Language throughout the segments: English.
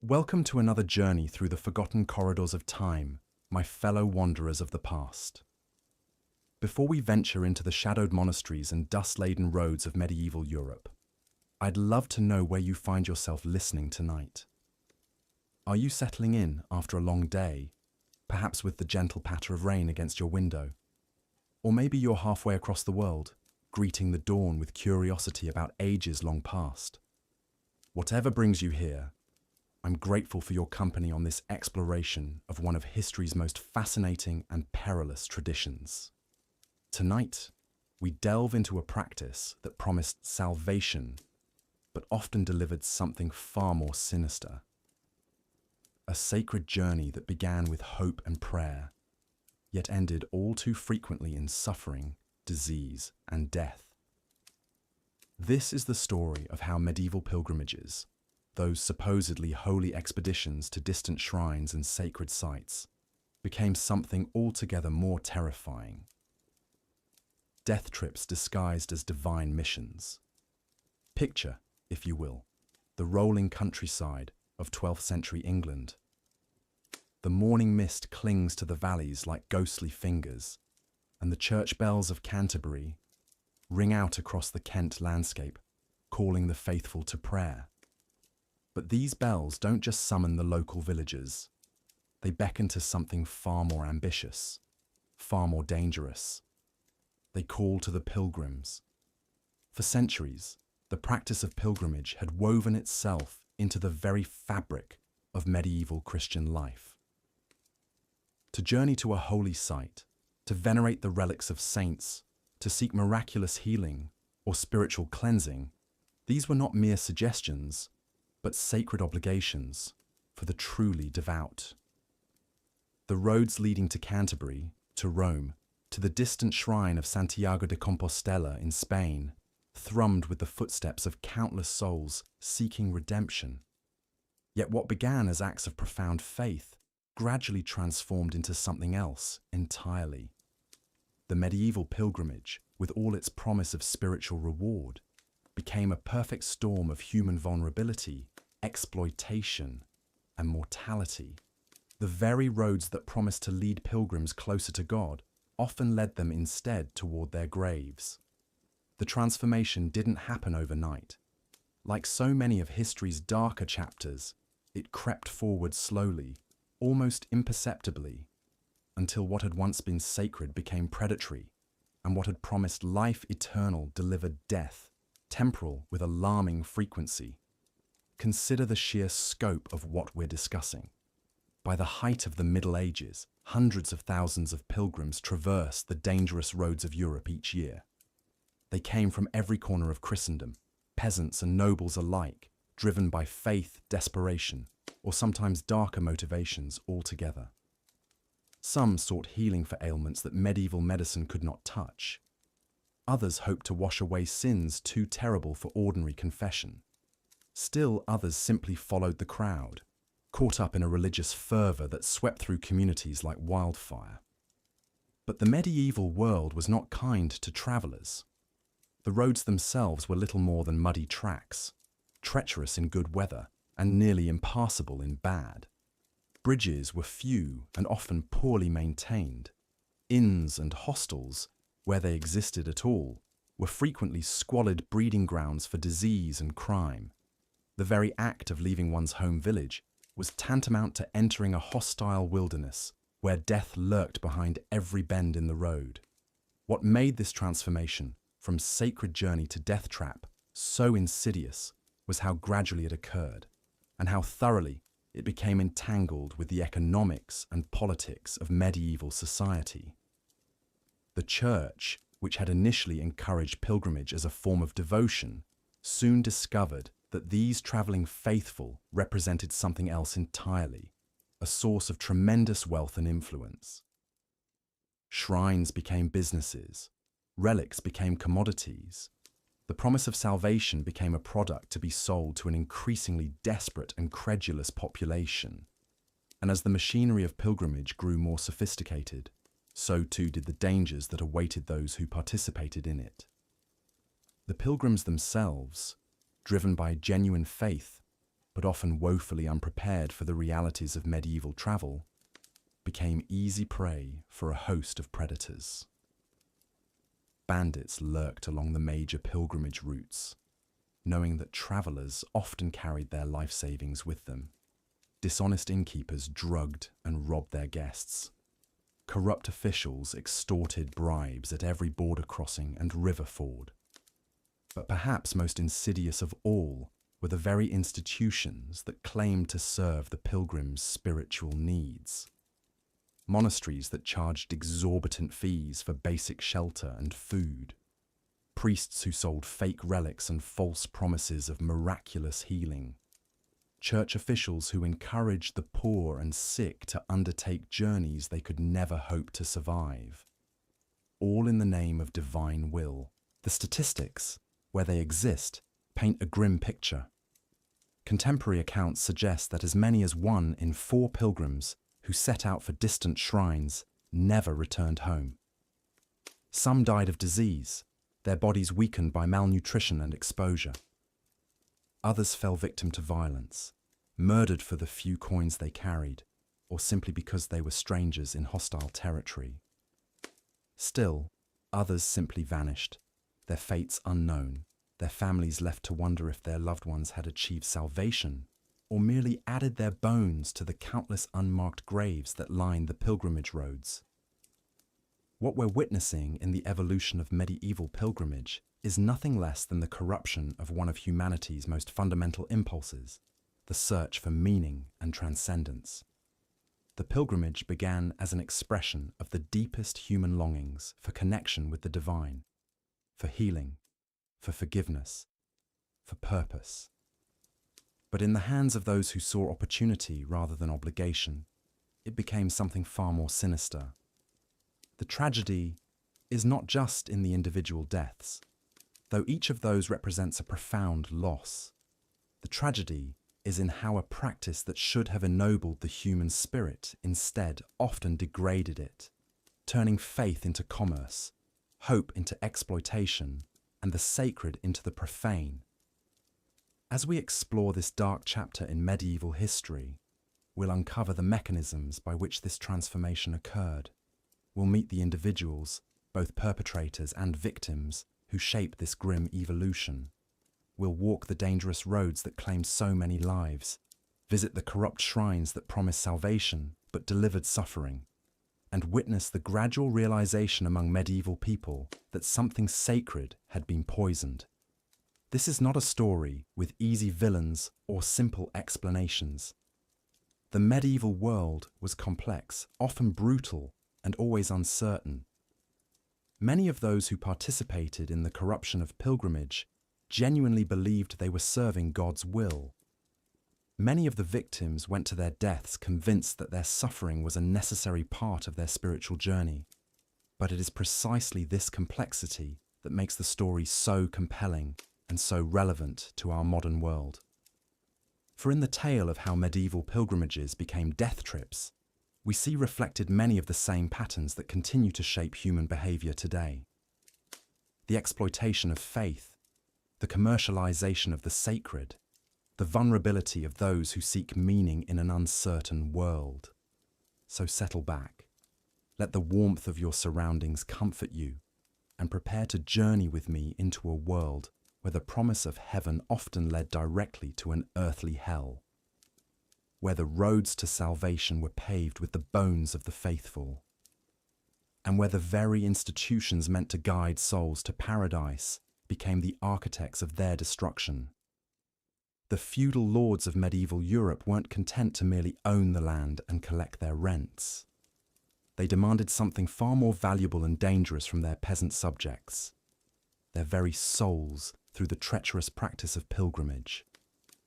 Welcome to another journey through the forgotten corridors of time, my fellow wanderers of the past. Before we venture into the shadowed monasteries and dust-laden roads of medieval Europe, I'd love to know where you find yourself listening tonight. Are you settling in after a long day, perhaps with the gentle patter of rain against your window? Or maybe you're halfway across the world, greeting the dawn with curiosity about ages long past. Whatever brings you here, I'm grateful for your company on this exploration of one of history's most fascinating and perilous traditions. Tonight, we delve into a practice that promised salvation, but often delivered something far more sinister. A sacred journey that began with hope and prayer, yet ended all too frequently in suffering, disease, and death. This is the story of how medieval pilgrimages, those supposedly holy expeditions to distant shrines and sacred sites, became something altogether more terrifying. Death trips disguised as divine missions. Picture, if you will, the rolling countryside of 12th century England. The morning mist clings to the valleys like ghostly fingers, and the church bells of Canterbury ring out across the Kent landscape, calling the faithful to prayer. But these bells don't just summon the local villagers. They beckon to something far more ambitious, far more dangerous. They call to the pilgrims. For centuries, the practice of pilgrimage had woven itself into the very fabric of medieval Christian life. To journey to a holy site, to venerate the relics of saints, to seek miraculous healing or spiritual cleansing, these were not mere suggestions, but sacred obligations for the truly devout. The roads leading to Canterbury, to Rome, to the distant shrine of Santiago de Compostela in Spain, thrummed with the footsteps of countless souls seeking redemption. Yet what began as acts of profound faith gradually transformed into something else entirely. The medieval pilgrimage, with all its promise of spiritual reward, became a perfect storm of human vulnerability, exploitation, and mortality. The very roads that promised to lead pilgrims closer to God often led them instead toward their graves. The transformation didn't happen overnight. Like so many of history's darker chapters, it crept forward slowly, almost imperceptibly, until what had once been sacred became predatory, and what had promised life eternal delivered death, temporal with alarming frequency. Consider the sheer scope of what we're discussing. By the height of the Middle Ages, hundreds of thousands of pilgrims traversed the dangerous roads of Europe each year. They came from every corner of Christendom, peasants and nobles alike, driven by faith, desperation, or sometimes darker motivations altogether. Some sought healing for ailments that medieval medicine could not touch. Others hoped to wash away sins too terrible for ordinary confession. Still others simply followed the crowd, caught up in a religious fervor that swept through communities like wildfire. But the medieval world was not kind to travelers. The roads themselves were little more than muddy tracks, treacherous in good weather and nearly impassable in bad. Bridges were few and often poorly maintained. Inns and hostels, where they existed at all, were frequently squalid breeding grounds for disease and crime. The very act of leaving one's home village was tantamount to entering a hostile wilderness where death lurked behind every bend in the road. What made this transformation from sacred journey to death trap so insidious was how gradually it occurred, and how thoroughly it became entangled with the economics and politics of medieval society. The Church, which had initially encouraged pilgrimage as a form of devotion, soon discovered that these traveling faithful represented something else entirely, a source of tremendous wealth and influence. Shrines became businesses, relics became commodities. The promise of salvation became a product to be sold to an increasingly desperate and credulous population. And as the machinery of pilgrimage grew more sophisticated, so too did the dangers that awaited those who participated in it. The pilgrims themselves, driven by genuine faith, but often woefully unprepared for the realities of medieval travel, became easy prey for a host of predators. Bandits lurked along the major pilgrimage routes, knowing that travelers often carried their life savings with them. Dishonest innkeepers drugged and robbed their guests. Corrupt officials extorted bribes at every border crossing and river ford. But perhaps most insidious of all were the very institutions that claimed to serve the pilgrims' spiritual needs. Monasteries that charged exorbitant fees for basic shelter and food. Priests who sold fake relics and false promises of miraculous healing. Church officials who encouraged the poor and sick to undertake journeys they could never hope to survive. All in the name of divine will. The statistics, where they exist, paint a grim picture. Contemporary accounts suggest that as many as 1 in 4 pilgrims who set out for distant shrines never returned home. Some died of disease, their bodies weakened by malnutrition and exposure. Others fell victim to violence, murdered for the few coins they carried, or simply because they were strangers in hostile territory. Still, others simply vanished, their fates unknown, their families left to wonder if their loved ones had achieved salvation or merely added their bones to the countless unmarked graves that line the pilgrimage roads. What we're witnessing in the evolution of medieval pilgrimage is nothing less than the corruption of one of humanity's most fundamental impulses, the search for meaning and transcendence. The pilgrimage began as an expression of the deepest human longings for connection with the divine, for healing, for forgiveness, for purpose. But in the hands of those who saw opportunity rather than obligation, it became something far more sinister. The tragedy is not just in the individual deaths, though each of those represents a profound loss. The tragedy is in how a practice that should have ennobled the human spirit instead often degraded it, turning faith into commerce, hope into exploitation, and the sacred into the profane. As we explore this dark chapter in medieval history, we'll uncover the mechanisms by which this transformation occurred. We'll meet the individuals, both perpetrators and victims, who shape this grim evolution. We'll walk the dangerous roads that claimed so many lives, visit the corrupt shrines that promised salvation but delivered suffering, and witness the gradual realization among medieval people that something sacred had been poisoned. This is not a story with easy villains or simple explanations. The medieval world was complex, often brutal, and always uncertain. Many of those who participated in the corruption of pilgrimage genuinely believed they were serving God's will. Many of the victims went to their deaths convinced that their suffering was a necessary part of their spiritual journey. But it is precisely this complexity that makes the story so compelling and so relevant to our modern world. For in the tale of how medieval pilgrimages became death trips, we see reflected many of the same patterns that continue to shape human behavior today. The exploitation of faith, the commercialization of the sacred, the vulnerability of those who seek meaning in an uncertain world. So settle back, let the warmth of your surroundings comfort you, and prepare to journey with me into a world where the promise of heaven often led directly to an earthly hell, where the roads to salvation were paved with the bones of the faithful, and where the very institutions meant to guide souls to paradise became the architects of their destruction. The feudal lords of medieval Europe weren't content to merely own the land and collect their rents. They demanded something far more valuable and dangerous from their peasant subjects, their very souls, through the treacherous practice of pilgrimage.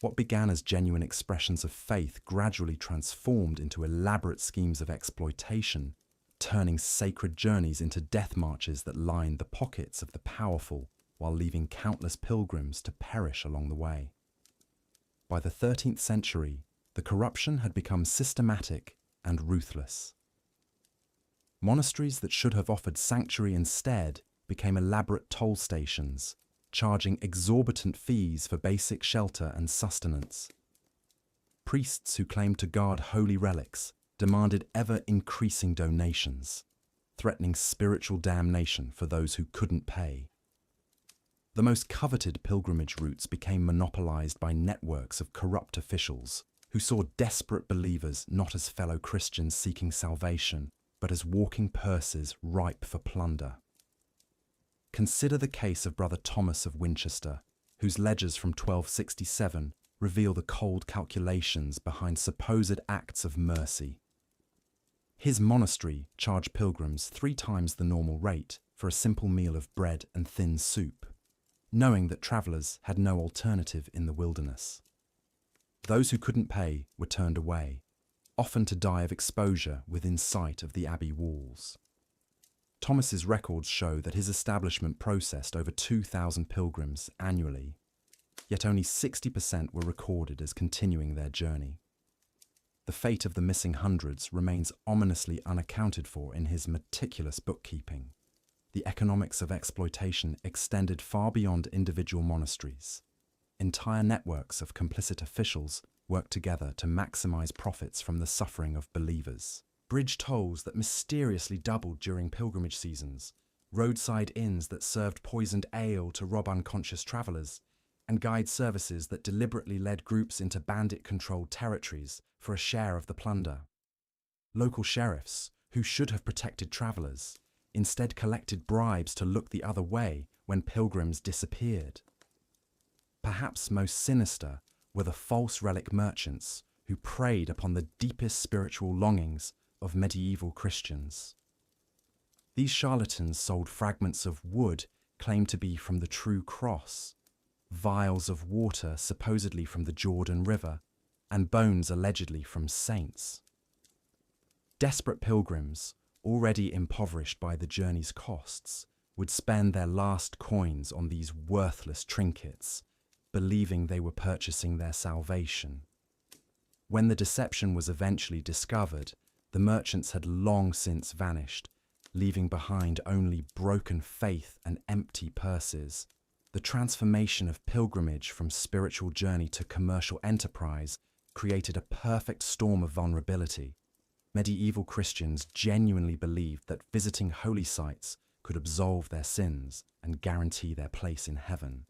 What began as genuine expressions of faith gradually transformed into elaborate schemes of exploitation, turning sacred journeys into death marches that lined the pockets of the powerful while leaving countless pilgrims to perish along the way. By the 13th century, the corruption had become systematic and ruthless. Monasteries that should have offered sanctuary instead became elaborate toll stations, charging exorbitant fees for basic shelter and sustenance. Priests who claimed to guard holy relics demanded ever-increasing donations, threatening spiritual damnation for those who couldn't pay. The most coveted pilgrimage routes became monopolized by networks of corrupt officials who saw desperate believers not as fellow Christians seeking salvation, but as walking purses ripe for plunder. Consider the case of Brother Thomas of Winchester, whose ledgers from 1267 reveal the cold calculations behind supposed acts of mercy. His monastery charged pilgrims 3 times the normal rate for a simple meal of bread and thin soup, knowing that travellers had no alternative in the wilderness. Those who couldn't pay were turned away, often to die of exposure within sight of the abbey walls. Thomas's records show that his establishment processed over 2,000 pilgrims annually, yet only 60% were recorded as continuing their journey. The fate of the missing hundreds remains ominously unaccounted for in his meticulous bookkeeping. The economics of exploitation extended far beyond individual monasteries. Entire networks of complicit officials worked together to maximize profits from the suffering of believers. Bridge tolls that mysteriously doubled during pilgrimage seasons, roadside inns that served poisoned ale to rob unconscious travelers, and guide services that deliberately led groups into bandit-controlled territories for a share of the plunder. Local sheriffs, who should have protected travelers, instead collected bribes to look the other way when pilgrims disappeared. Perhaps most sinister were the false relic merchants who preyed upon the deepest spiritual longings of medieval Christians. These charlatans sold fragments of wood claimed to be from the true cross, vials of water supposedly from the Jordan River, and bones allegedly from saints. Desperate pilgrims, already impoverished by the journey's costs, would spend their last coins on these worthless trinkets, believing they were purchasing their salvation. When the deception was eventually discovered, the merchants had long since vanished, leaving behind only broken faith and empty purses. The transformation of pilgrimage from spiritual journey to commercial enterprise created a perfect storm of vulnerability. Medieval Christians genuinely believed that visiting holy sites could absolve their sins and guarantee their place in heaven.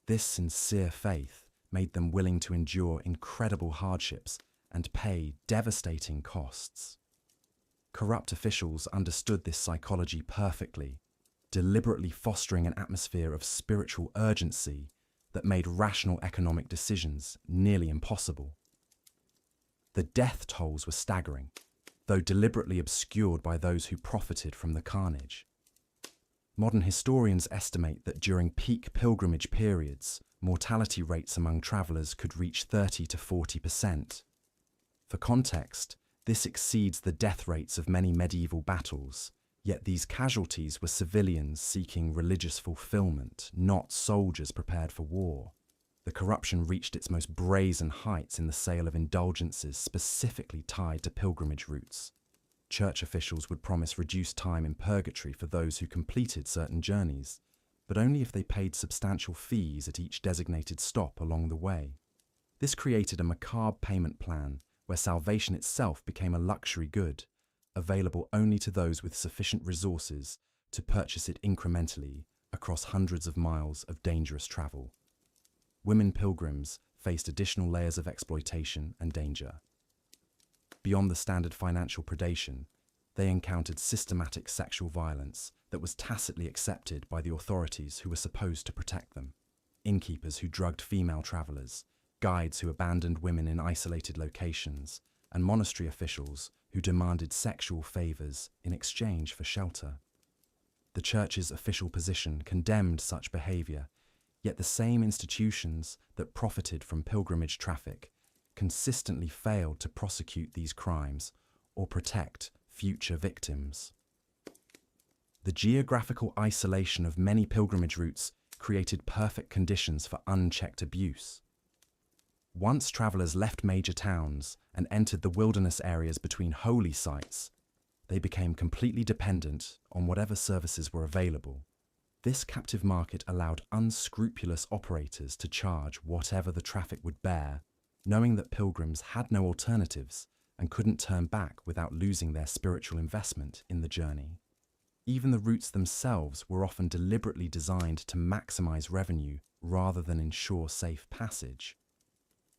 This sincere faith made them willing to endure incredible hardships and pay devastating costs. Corrupt officials understood this psychology perfectly, deliberately fostering an atmosphere of spiritual urgency that made rational economic decisions nearly impossible. The death tolls were staggering, though deliberately obscured by those who profited from the carnage. Modern historians estimate that during peak pilgrimage periods, mortality rates among travellers could reach 30 to 40%. For context, this exceeds the death rates of many medieval battles, yet these casualties were civilians seeking religious fulfillment, not soldiers prepared for war. The corruption reached its most brazen heights in the sale of indulgences specifically tied to pilgrimage routes. Church officials would promise reduced time in purgatory for those who completed certain journeys, but only if they paid substantial fees at each designated stop along the way. This created a macabre payment plan where salvation itself became a luxury good, available only to those with sufficient resources to purchase it incrementally across hundreds of miles of dangerous travel. Women pilgrims faced additional layers of exploitation and danger. Beyond the standard financial predation, they encountered systematic sexual violence that was tacitly accepted by the authorities who were supposed to protect them. Innkeepers who drugged female travellers, guides who abandoned women in isolated locations, and monastery officials who demanded sexual favours in exchange for shelter. The Church's official position condemned such behaviour, yet the same institutions that profited from pilgrimage traffic consistently failed to prosecute these crimes or protect future victims. The geographical isolation of many pilgrimage routes created perfect conditions for unchecked abuse. Once travellers left major towns and entered the wilderness areas between holy sites, they became completely dependent on whatever services were available. This captive market allowed unscrupulous operators to charge whatever the traffic would bear, knowing that pilgrims had no alternatives and couldn't turn back without losing their spiritual investment in the journey. Even the routes themselves were often deliberately designed to maximize revenue rather than ensure safe passage.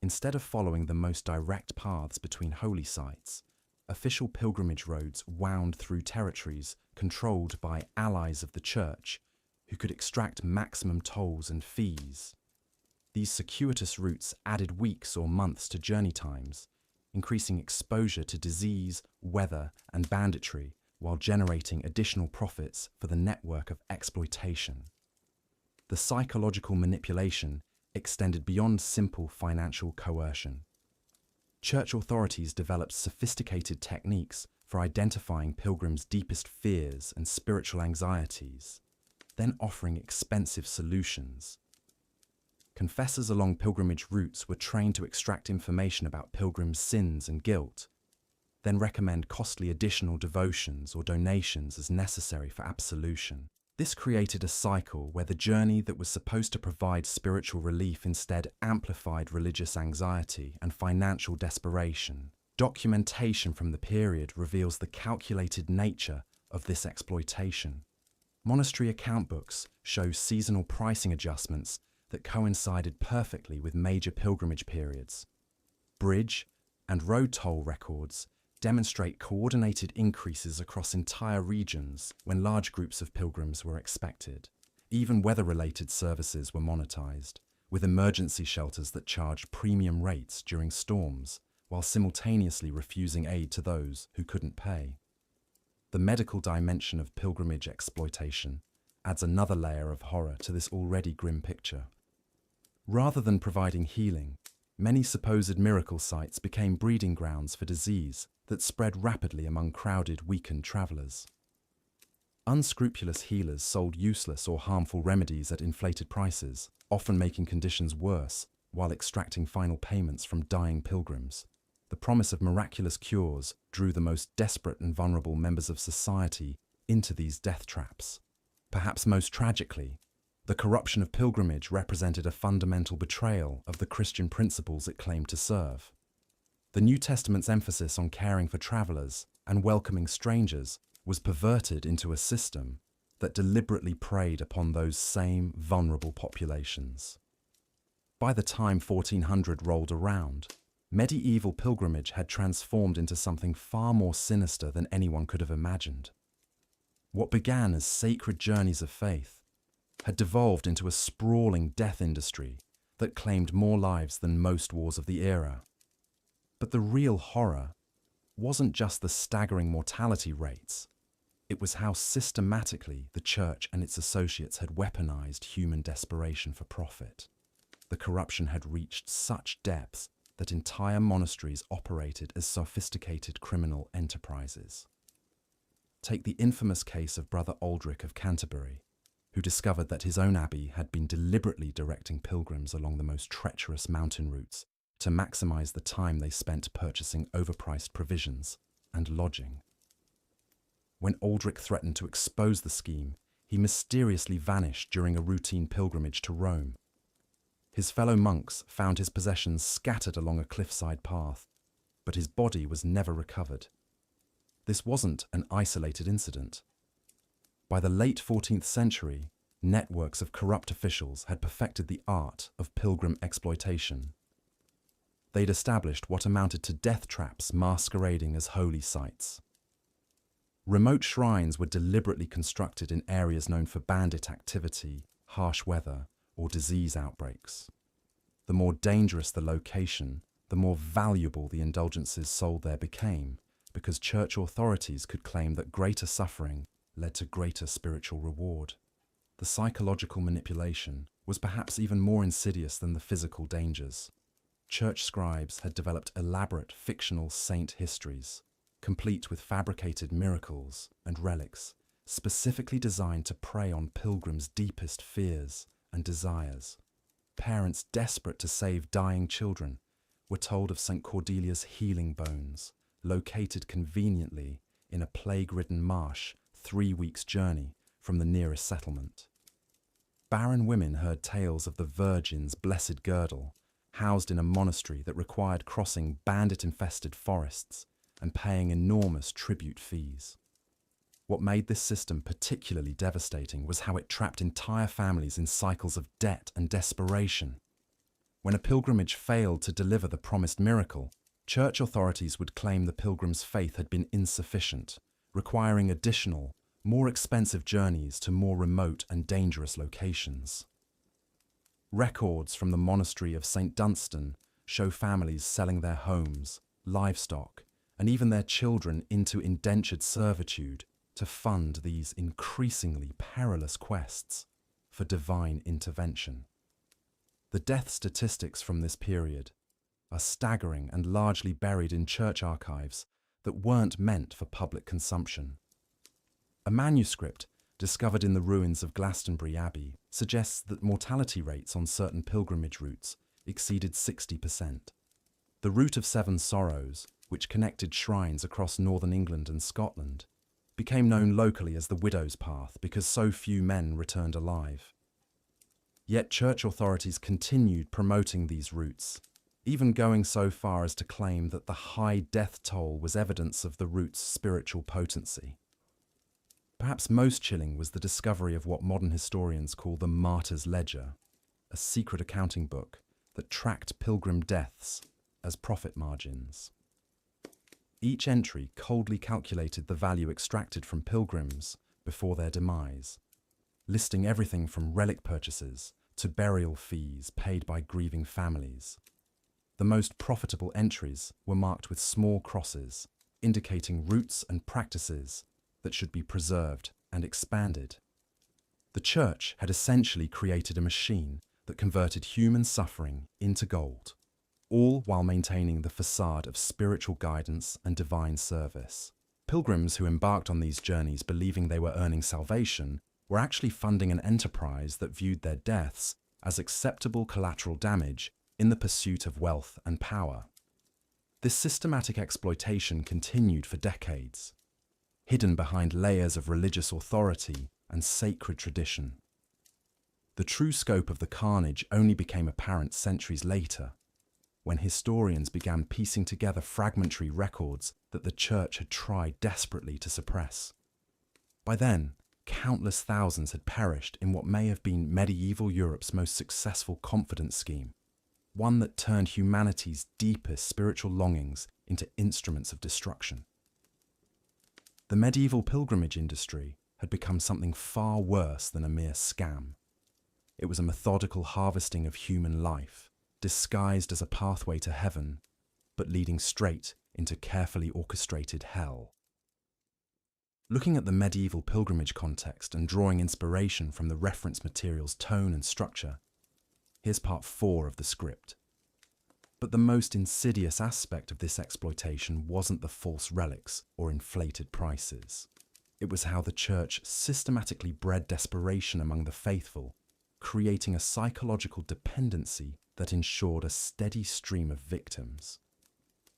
Instead of following the most direct paths between holy sites, official pilgrimage roads wound through territories controlled by allies of the church who could extract maximum tolls and fees. These circuitous routes added weeks or months to journey times, increasing exposure to disease, weather, and banditry, while generating additional profits for the network of exploitation. The psychological manipulation extended beyond simple financial coercion. Church authorities developed sophisticated techniques for identifying pilgrims' deepest fears and spiritual anxieties, then offering expensive solutions. Confessors along pilgrimage routes were trained to extract information about pilgrims' sins and guilt, then recommend costly additional devotions or donations as necessary for absolution. This created a cycle where the journey that was supposed to provide spiritual relief instead amplified religious anxiety and financial desperation. Documentation from the period reveals the calculated nature of this exploitation. Monastery account books show seasonal pricing adjustments that coincided perfectly with major pilgrimage periods. Bridge and road toll records demonstrate coordinated increases across entire regions when large groups of pilgrims were expected. Even weather-related services were monetized, with emergency shelters that charged premium rates during storms, while simultaneously refusing aid to those who couldn't pay. The medical dimension of pilgrimage exploitation adds another layer of horror to this already grim picture. Rather than providing healing, many supposed miracle sites became breeding grounds for disease that spread rapidly among crowded, weakened travelers. Unscrupulous healers sold useless or harmful remedies at inflated prices, often making conditions worse while extracting final payments from dying pilgrims. The promise of miraculous cures drew the most desperate and vulnerable members of society into these death traps. Perhaps most tragically, the corruption of pilgrimage represented a fundamental betrayal of the Christian principles it claimed to serve. The New Testament's emphasis on caring for travelers and welcoming strangers was perverted into a system that deliberately preyed upon those same vulnerable populations. By the time 1400 rolled around, medieval pilgrimage had transformed into something far more sinister than anyone could have imagined. What began as sacred journeys of faith had devolved into a sprawling death industry that claimed more lives than most wars of the era. But the real horror wasn't just the staggering mortality rates. It was how systematically the church and its associates had weaponized human desperation for profit. The corruption had reached such depths that entire monasteries operated as sophisticated criminal enterprises. Take the infamous case of Brother Aldrich of Canterbury, who discovered that his own abbey had been deliberately directing pilgrims along the most treacherous mountain routes to maximize the time they spent purchasing overpriced provisions and lodging. When Aldrich threatened to expose the scheme, he mysteriously vanished during a routine pilgrimage to Rome. His fellow monks found his possessions scattered along a cliffside path, but his body was never recovered. This wasn't an isolated incident. By the late 14th century, networks of corrupt officials had perfected the art of pilgrim exploitation. They'd established what amounted to death traps masquerading as holy sites. Remote shrines were deliberately constructed in areas known for bandit activity, harsh weather, or disease outbreaks. The more dangerous the location, the more valuable the indulgences sold there became, because church authorities could claim that greater suffering led to greater spiritual reward. The psychological manipulation was perhaps even more insidious than the physical dangers. Church scribes had developed elaborate fictional saint histories, complete with fabricated miracles and relics, specifically designed to prey on pilgrims' deepest fears and desires. Parents desperate to save dying children were told of St. Cordelia's healing bones, located conveniently in a plague-ridden marsh 3 weeks' journey from the nearest settlement. Barren women heard tales of the Virgin's blessed girdle, housed in a monastery that required crossing bandit-infested forests and paying enormous tribute fees. What made this system particularly devastating was how it trapped entire families in cycles of debt and desperation. When a pilgrimage failed to deliver the promised miracle, church authorities would claim the pilgrim's faith had been insufficient, requiring additional, more expensive journeys to more remote and dangerous locations. Records from the monastery of St. Dunstan show families selling their homes, livestock, and even their children into indentured servitude to fund these increasingly perilous quests for divine intervention. The death statistics from this period are staggering and largely buried in church archives that weren't meant for public consumption. A manuscript discovered in the ruins of Glastonbury Abbey suggests that mortality rates on certain pilgrimage routes exceeded 60%. The Route of Seven Sorrows, which connected shrines across northern England and Scotland, became known locally as the Widow's Path because so few men returned alive. Yet church authorities continued promoting these routes, even going so far as to claim that the high death toll was evidence of the route's spiritual potency. Perhaps most chilling was the discovery of what modern historians call the Martyr's Ledger, a secret accounting book that tracked pilgrim deaths as profit margins. Each entry coldly calculated the value extracted from pilgrims before their demise, listing everything from relic purchases to burial fees paid by grieving families. The most profitable entries were marked with small crosses, indicating routes and practices that should be preserved and expanded. The church had essentially created a machine that converted human suffering into gold, all while maintaining the facade of spiritual guidance and divine service. Pilgrims who embarked on these journeys believing they were earning salvation were actually funding an enterprise that viewed their deaths as acceptable collateral damage in the pursuit of wealth and power. This systematic exploitation continued for decades, hidden behind layers of religious authority and sacred tradition. The true scope of the carnage only became apparent centuries later, when historians began piecing together fragmentary records that the church had tried desperately to suppress. By then, countless thousands had perished in what may have been medieval Europe's most successful confidence scheme, one that turned humanity's deepest spiritual longings into instruments of destruction. The medieval pilgrimage industry had become something far worse than a mere scam. It was a methodical harvesting of human life, disguised as a pathway to heaven, but leading straight into carefully orchestrated hell. Looking at the medieval pilgrimage context and drawing inspiration from the reference material's tone and structure, here's part 4 of the script. But the most insidious aspect of this exploitation wasn't the false relics or inflated prices. It was how the church systematically bred desperation among the faithful, creating a psychological dependency that ensured a steady stream of victims.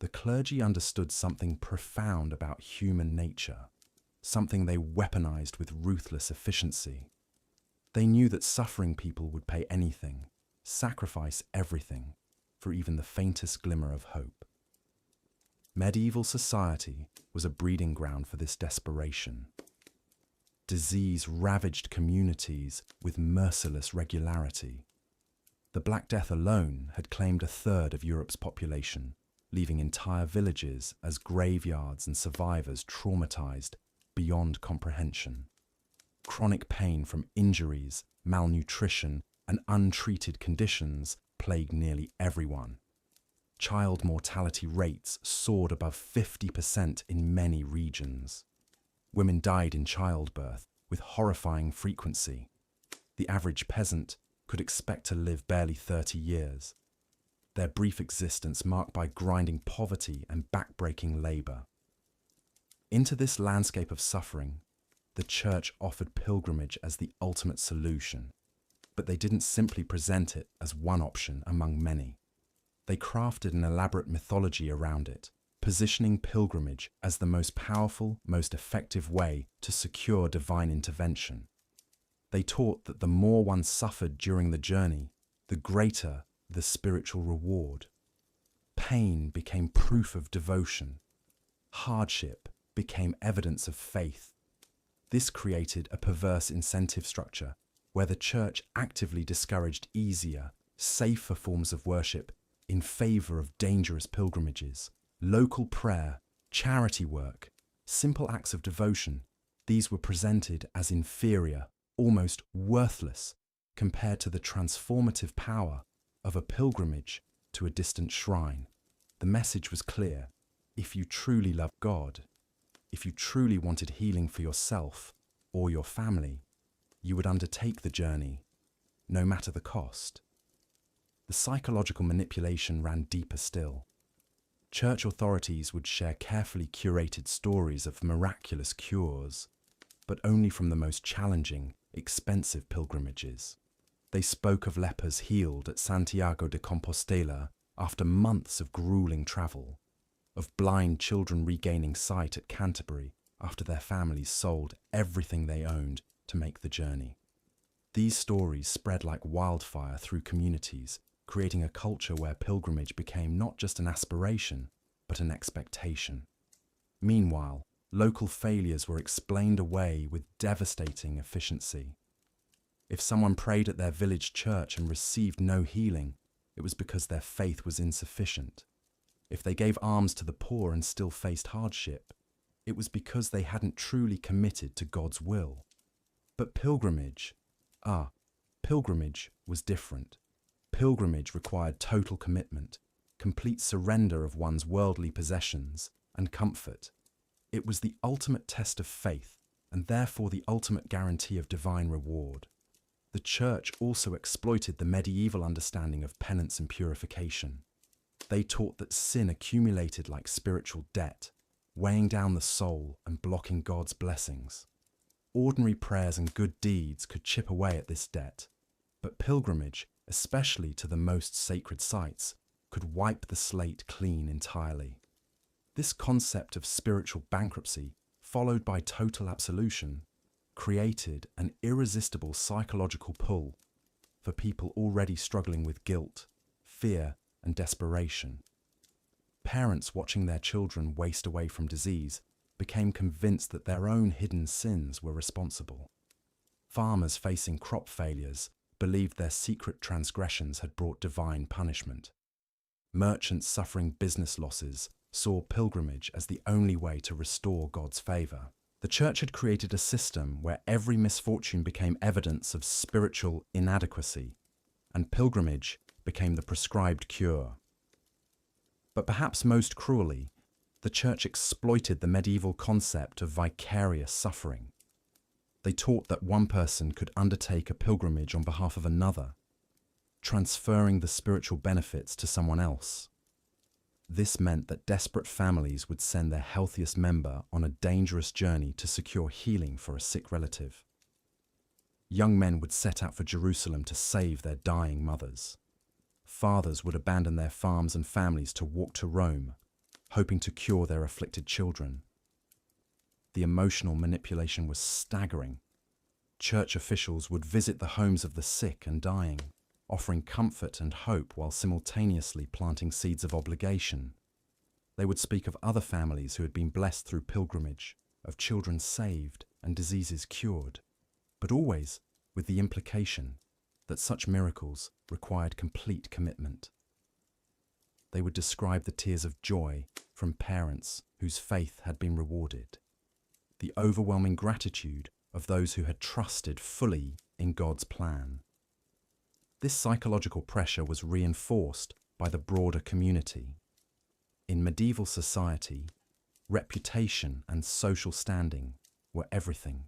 The clergy understood something profound about human nature, something they weaponized with ruthless efficiency. They knew that suffering people would pay anything, sacrifice everything, for even the faintest glimmer of hope. Medieval society was a breeding ground for this desperation. Disease ravaged communities with merciless regularity. The Black Death alone had claimed 1/3 of Europe's population, leaving entire villages as graveyards and survivors traumatized beyond comprehension. Chronic pain from injuries, malnutrition, and untreated conditions plagued nearly everyone. Child mortality rates soared above 50% in many regions. Women died in childbirth with horrifying frequency. The average peasant could expect to live barely 30 years, their brief existence marked by grinding poverty and backbreaking labor. Into this landscape of suffering, the church offered pilgrimage as the ultimate solution, but they didn't simply present it as one option among many. They crafted an elaborate mythology around it, positioning pilgrimage as the most powerful, most effective way to secure divine intervention. They taught that the more one suffered during the journey, the greater the spiritual reward. Pain became proof of devotion. Hardship became evidence of faith. This created a perverse incentive structure where the church actively discouraged easier, safer forms of worship in favor of dangerous pilgrimages. Local prayer, charity work, simple acts of devotion, these were presented as inferior, almost worthless, compared to the transformative power of a pilgrimage to a distant shrine. The message was clear. If you truly love God, if you truly wanted healing for yourself or your family, you would undertake the journey, no matter the cost. The psychological manipulation ran deeper still. Church authorities would share carefully curated stories of miraculous cures, but only from the most challenging, expensive pilgrimages. They spoke of lepers healed at Santiago de Compostela after months of grueling travel, of blind children regaining sight at Canterbury after their families sold everything they owned to make the journey. These stories spread like wildfire through communities, creating a culture where pilgrimage became not just an aspiration, but an expectation. Meanwhile, local failures were explained away with devastating efficiency. If someone prayed at their village church and received no healing, it was because their faith was insufficient. If they gave alms to the poor and still faced hardship, it was because they hadn't truly committed to God's will. But pilgrimage was different. Pilgrimage required total commitment, complete surrender of one's worldly possessions and comfort. It was the ultimate test of faith and therefore the ultimate guarantee of divine reward. The church also exploited the medieval understanding of penance and purification. They taught that sin accumulated like spiritual debt, weighing down the soul and blocking God's blessings. Ordinary prayers and good deeds could chip away at this debt, but pilgrimage, especially to the most sacred sites, could wipe the slate clean entirely. This concept of spiritual bankruptcy, followed by total absolution, created an irresistible psychological pull for people already struggling with guilt, fear, and desperation. Parents watching their children waste away from disease became convinced that their own hidden sins were responsible. Farmers facing crop failures believed their secret transgressions had brought divine punishment. Merchants suffering business losses saw pilgrimage as the only way to restore God's favor. The church had created a system where every misfortune became evidence of spiritual inadequacy, and pilgrimage became the prescribed cure. But perhaps most cruelly, the church exploited the medieval concept of vicarious suffering. They taught that one person could undertake a pilgrimage on behalf of another, transferring the spiritual benefits to someone else. This meant that desperate families would send their healthiest member on a dangerous journey to secure healing for a sick relative. Young men would set out for Jerusalem to save their dying mothers. Fathers would abandon their farms and families to walk to Rome, hoping to cure their afflicted children. The emotional manipulation was staggering. Church officials would visit the homes of the sick and dying, offering comfort and hope while simultaneously planting seeds of obligation. They would speak of other families who had been blessed through pilgrimage, of children saved and diseases cured, but always with the implication that such miracles required complete commitment. They would describe the tears of joy from parents whose faith had been rewarded, the overwhelming gratitude of those who had trusted fully in God's plan. This psychological pressure was reinforced by the broader community. In medieval society, reputation and social standing were everything.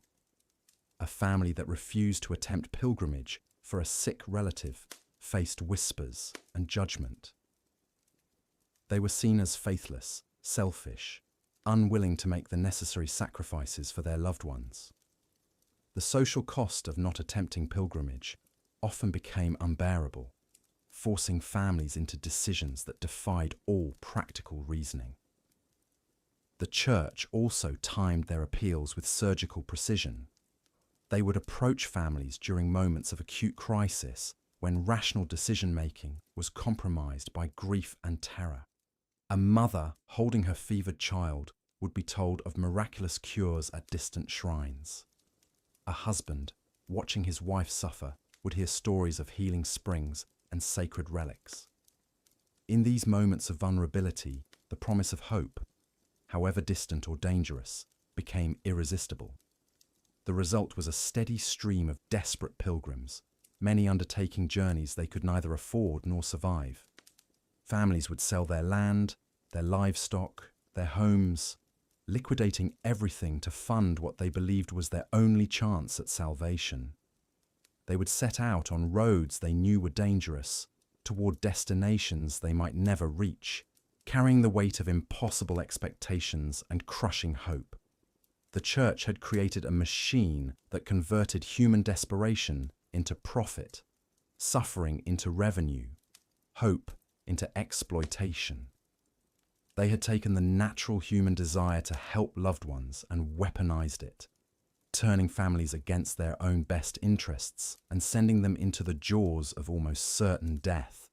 A family that refused to attempt pilgrimage for a sick relative faced whispers and judgment. They were seen as faithless, selfish, unwilling to make the necessary sacrifices for their loved ones. The social cost of not attempting pilgrimage often became unbearable, forcing families into decisions that defied all practical reasoning. The church also timed their appeals with surgical precision. They would approach families during moments of acute crisis, when rational decision-making was compromised by grief and terror. A mother holding her fevered child would be told of miraculous cures at distant shrines. A husband, watching his wife suffer, would hear stories of healing springs and sacred relics. In these moments of vulnerability, the promise of hope, however distant or dangerous, became irresistible. The result was a steady stream of desperate pilgrims, many undertaking journeys they could neither afford nor survive. Families would sell their land, their livestock, their homes, liquidating everything to fund what they believed was their only chance at salvation. They would set out on roads they knew were dangerous, toward destinations they might never reach, carrying the weight of impossible expectations and crushing hope. The Church had created a machine that converted human desperation into profit, suffering into revenue, hope into exploitation. They had taken the natural human desire to help loved ones and weaponized it, turning families against their own best interests and sending them into the jaws of almost certain death.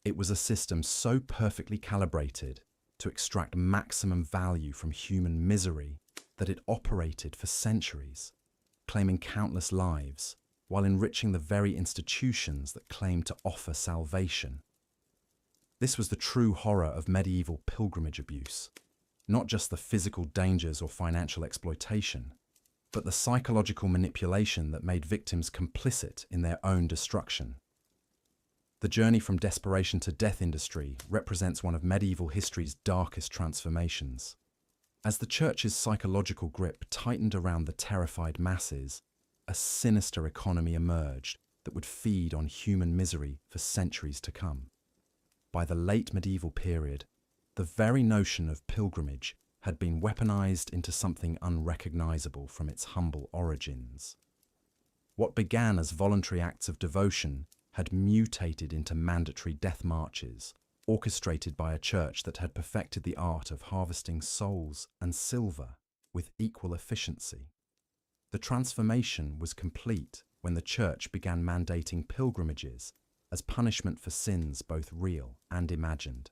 It was a system so perfectly calibrated to extract maximum value from human misery that it operated for centuries, claiming countless lives while enriching the very institutions that claimed to offer salvation. This was the true horror of medieval pilgrimage abuse, not just the physical dangers or financial exploitation, but the psychological manipulation that made victims complicit in their own destruction. The journey from desperation to death industry represents one of medieval history's darkest transformations. As the Church's psychological grip tightened around the terrified masses, a sinister economy emerged that would feed on human misery for centuries to come. By the late medieval period, the very notion of pilgrimage had been weaponized into something unrecognizable from its humble origins. What began as voluntary acts of devotion had mutated into mandatory death marches, orchestrated by a church that had perfected the art of harvesting souls and silver with equal efficiency. The transformation was complete when the Church began mandating pilgrimages as punishment for sins both real and imagined.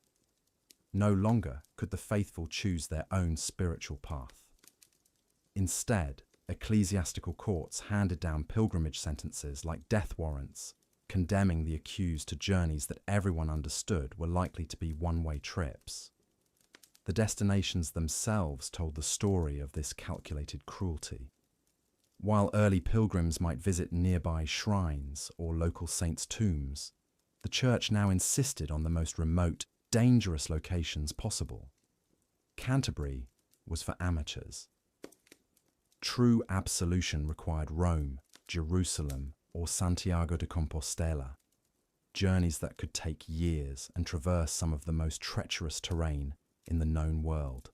No longer could the faithful choose their own spiritual path. Instead, ecclesiastical courts handed down pilgrimage sentences like death warrants, condemning the accused to journeys that everyone understood were likely to be one-way trips. The destinations themselves told the story of this calculated cruelty. While early pilgrims might visit nearby shrines or local saints' tombs, the Church now insisted on the most remote, dangerous locations possible. Canterbury was for amateurs. True absolution required Rome, Jerusalem, or Santiago de Compostela, journeys that could take years and traverse some of the most treacherous terrain in the known world.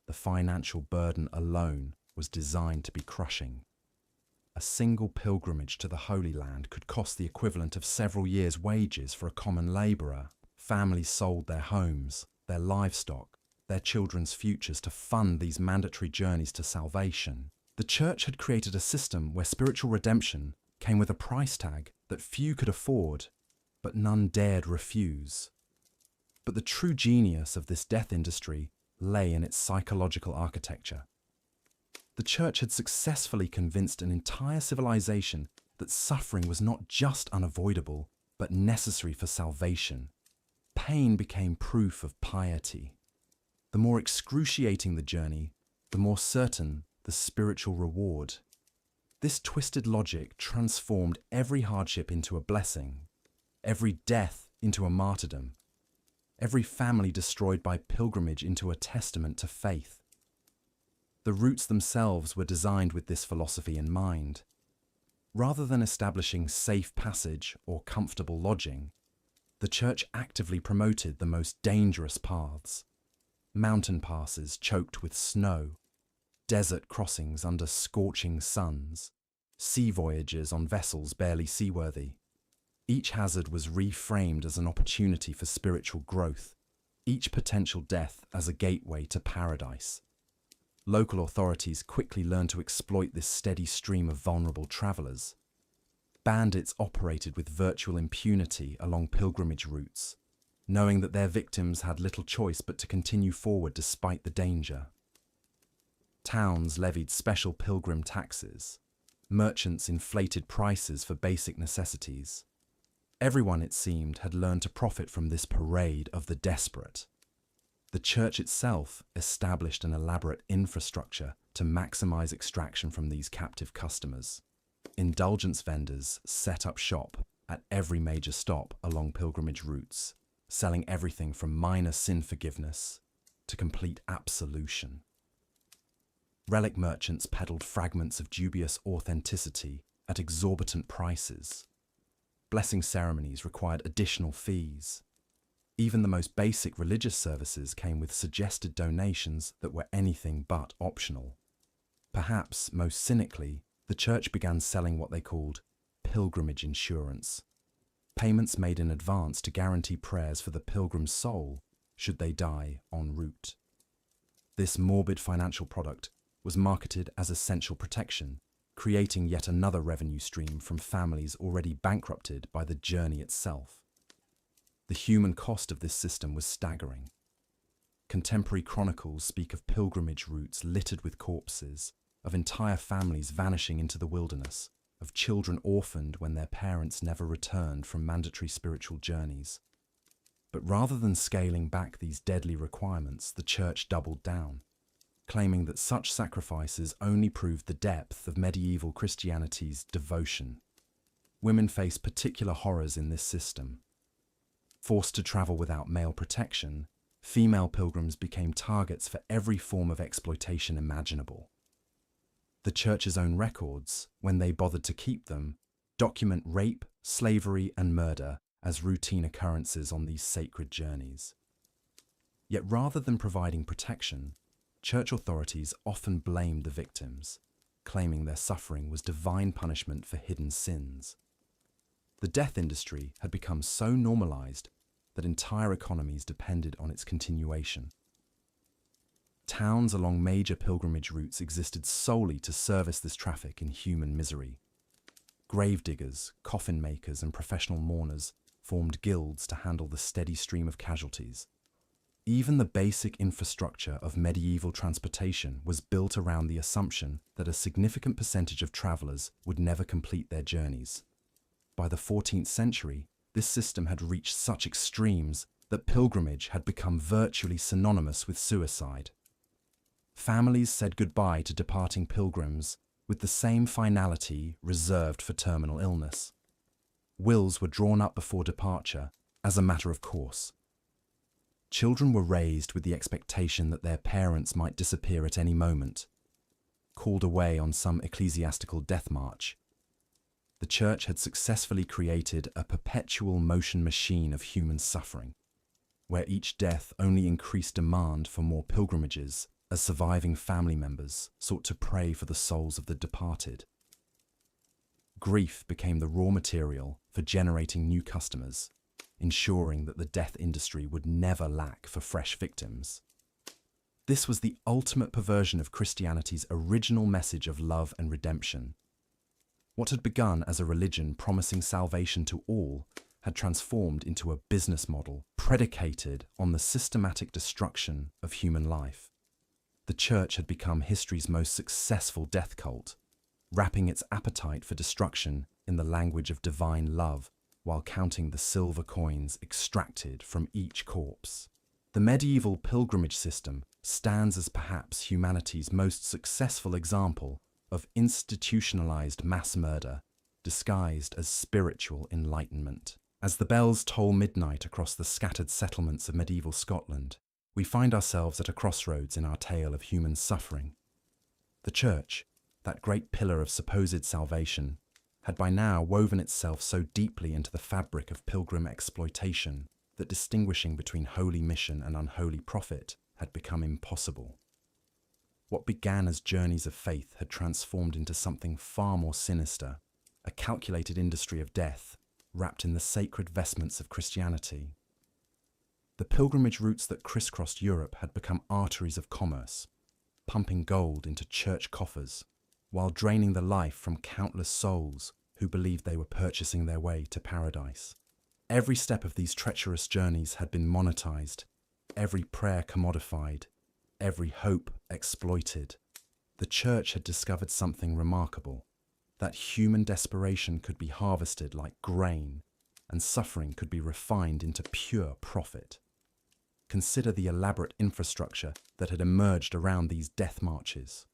The financial burden alone was designed to be crushing. A single pilgrimage to the Holy Land could cost the equivalent of several years' wages for a common labourer. Families sold their homes, their livestock, their children's futures to fund these mandatory journeys to salvation. The Church had created a system where spiritual redemption came with a price tag that few could afford, but none dared refuse. But the true genius of this death industry lay in its psychological architecture. The Church had successfully convinced an entire civilization that suffering was not just unavoidable, but necessary for salvation. Pain became proof of piety. The more excruciating the journey, the more certain the spiritual reward. This twisted logic transformed every hardship into a blessing, every death into a martyrdom, every family destroyed by pilgrimage into a testament to faith. The routes themselves were designed with this philosophy in mind. Rather than establishing safe passage or comfortable lodging, the Church actively promoted the most dangerous paths: mountain passes choked with snow, desert crossings under scorching suns, sea voyages on vessels barely seaworthy. Each hazard was reframed as an opportunity for spiritual growth, each potential death as a gateway to paradise. Local authorities quickly learned to exploit this steady stream of vulnerable travellers. Bandits operated with virtual impunity along pilgrimage routes, knowing that their victims had little choice but to continue forward despite the danger. Towns levied special pilgrim taxes. Merchants inflated prices for basic necessities. Everyone, it seemed, had learned to profit from this parade of the desperate. The church itself established an elaborate infrastructure to maximize extraction from these captive customers. Indulgence vendors set up shop at every major stop along pilgrimage routes, selling everything from minor sin forgiveness to complete absolution. Relic merchants peddled fragments of dubious authenticity at exorbitant prices. Blessing ceremonies required additional fees. Even the most basic religious services came with suggested donations that were anything but optional. Perhaps, most cynically, the church began selling what they called pilgrimage insurance, payments made in advance to guarantee prayers for the pilgrim's soul should they die en route. This morbid financial product was marketed as essential protection, creating yet another revenue stream from families already bankrupted by the journey itself. The human cost of this system was staggering. Contemporary chronicles speak of pilgrimage routes littered with corpses, of entire families vanishing into the wilderness, of children orphaned when their parents never returned from mandatory spiritual journeys. But rather than scaling back these deadly requirements, the church doubled down, claiming that such sacrifices only proved the depth of medieval Christianity's devotion. Women faced particular horrors in this system. Forced to travel without male protection, female pilgrims became targets for every form of exploitation imaginable. The church's own records, when they bothered to keep them, document rape, slavery, and murder as routine occurrences on these sacred journeys. Yet rather than providing protection, church authorities often blamed the victims, claiming their suffering was divine punishment for hidden sins. The death industry had become so normalized that entire economies depended on its continuation. Towns along major pilgrimage routes existed solely to service this traffic in human misery. Gravediggers, coffin makers, and professional mourners formed guilds to handle the steady stream of casualties. Even the basic infrastructure of medieval transportation was built around the assumption that a significant percentage of travelers would never complete their journeys. By the 14th century, this system had reached such extremes that pilgrimage had become virtually synonymous with suicide. Families said goodbye to departing pilgrims with the same finality reserved for terminal illness. Wills were drawn up before departure as a matter of course. Children were raised with the expectation that their parents might disappear at any moment, called away on some ecclesiastical death march. The church had successfully created a perpetual motion machine of human suffering, where each death only increased demand for more pilgrimages as surviving family members sought to pray for the souls of the departed. Grief became the raw material for generating new customers, ensuring that the death industry would never lack for fresh victims. This was the ultimate perversion of Christianity's original message of love and redemption. What had begun as a religion promising salvation to all had transformed into a business model predicated on the systematic destruction of human life. The church had become history's most successful death cult, wrapping its appetite for destruction in the language of divine love while counting the silver coins extracted from each corpse. The medieval pilgrimage system stands as perhaps humanity's most successful example of institutionalized mass murder disguised as spiritual enlightenment. As the bells toll midnight across the scattered settlements of medieval Scotland, we find ourselves at a crossroads in our tale of human suffering. The church, that great pillar of supposed salvation, had by now woven itself so deeply into the fabric of pilgrim exploitation that distinguishing between holy mission and unholy profit had become impossible. What began as journeys of faith had transformed into something far more sinister, a calculated industry of death wrapped in the sacred vestments of Christianity. The pilgrimage routes that crisscrossed Europe had become arteries of commerce, pumping gold into church coffers, while draining the life from countless souls who believed they were purchasing their way to paradise. Every step of these treacherous journeys had been monetized, every prayer commodified, every hope exploited. The church had discovered something remarkable, that human desperation could be harvested like grain, and suffering could be refined into pure profit. Consider the elaborate infrastructure that had emerged around these death marches.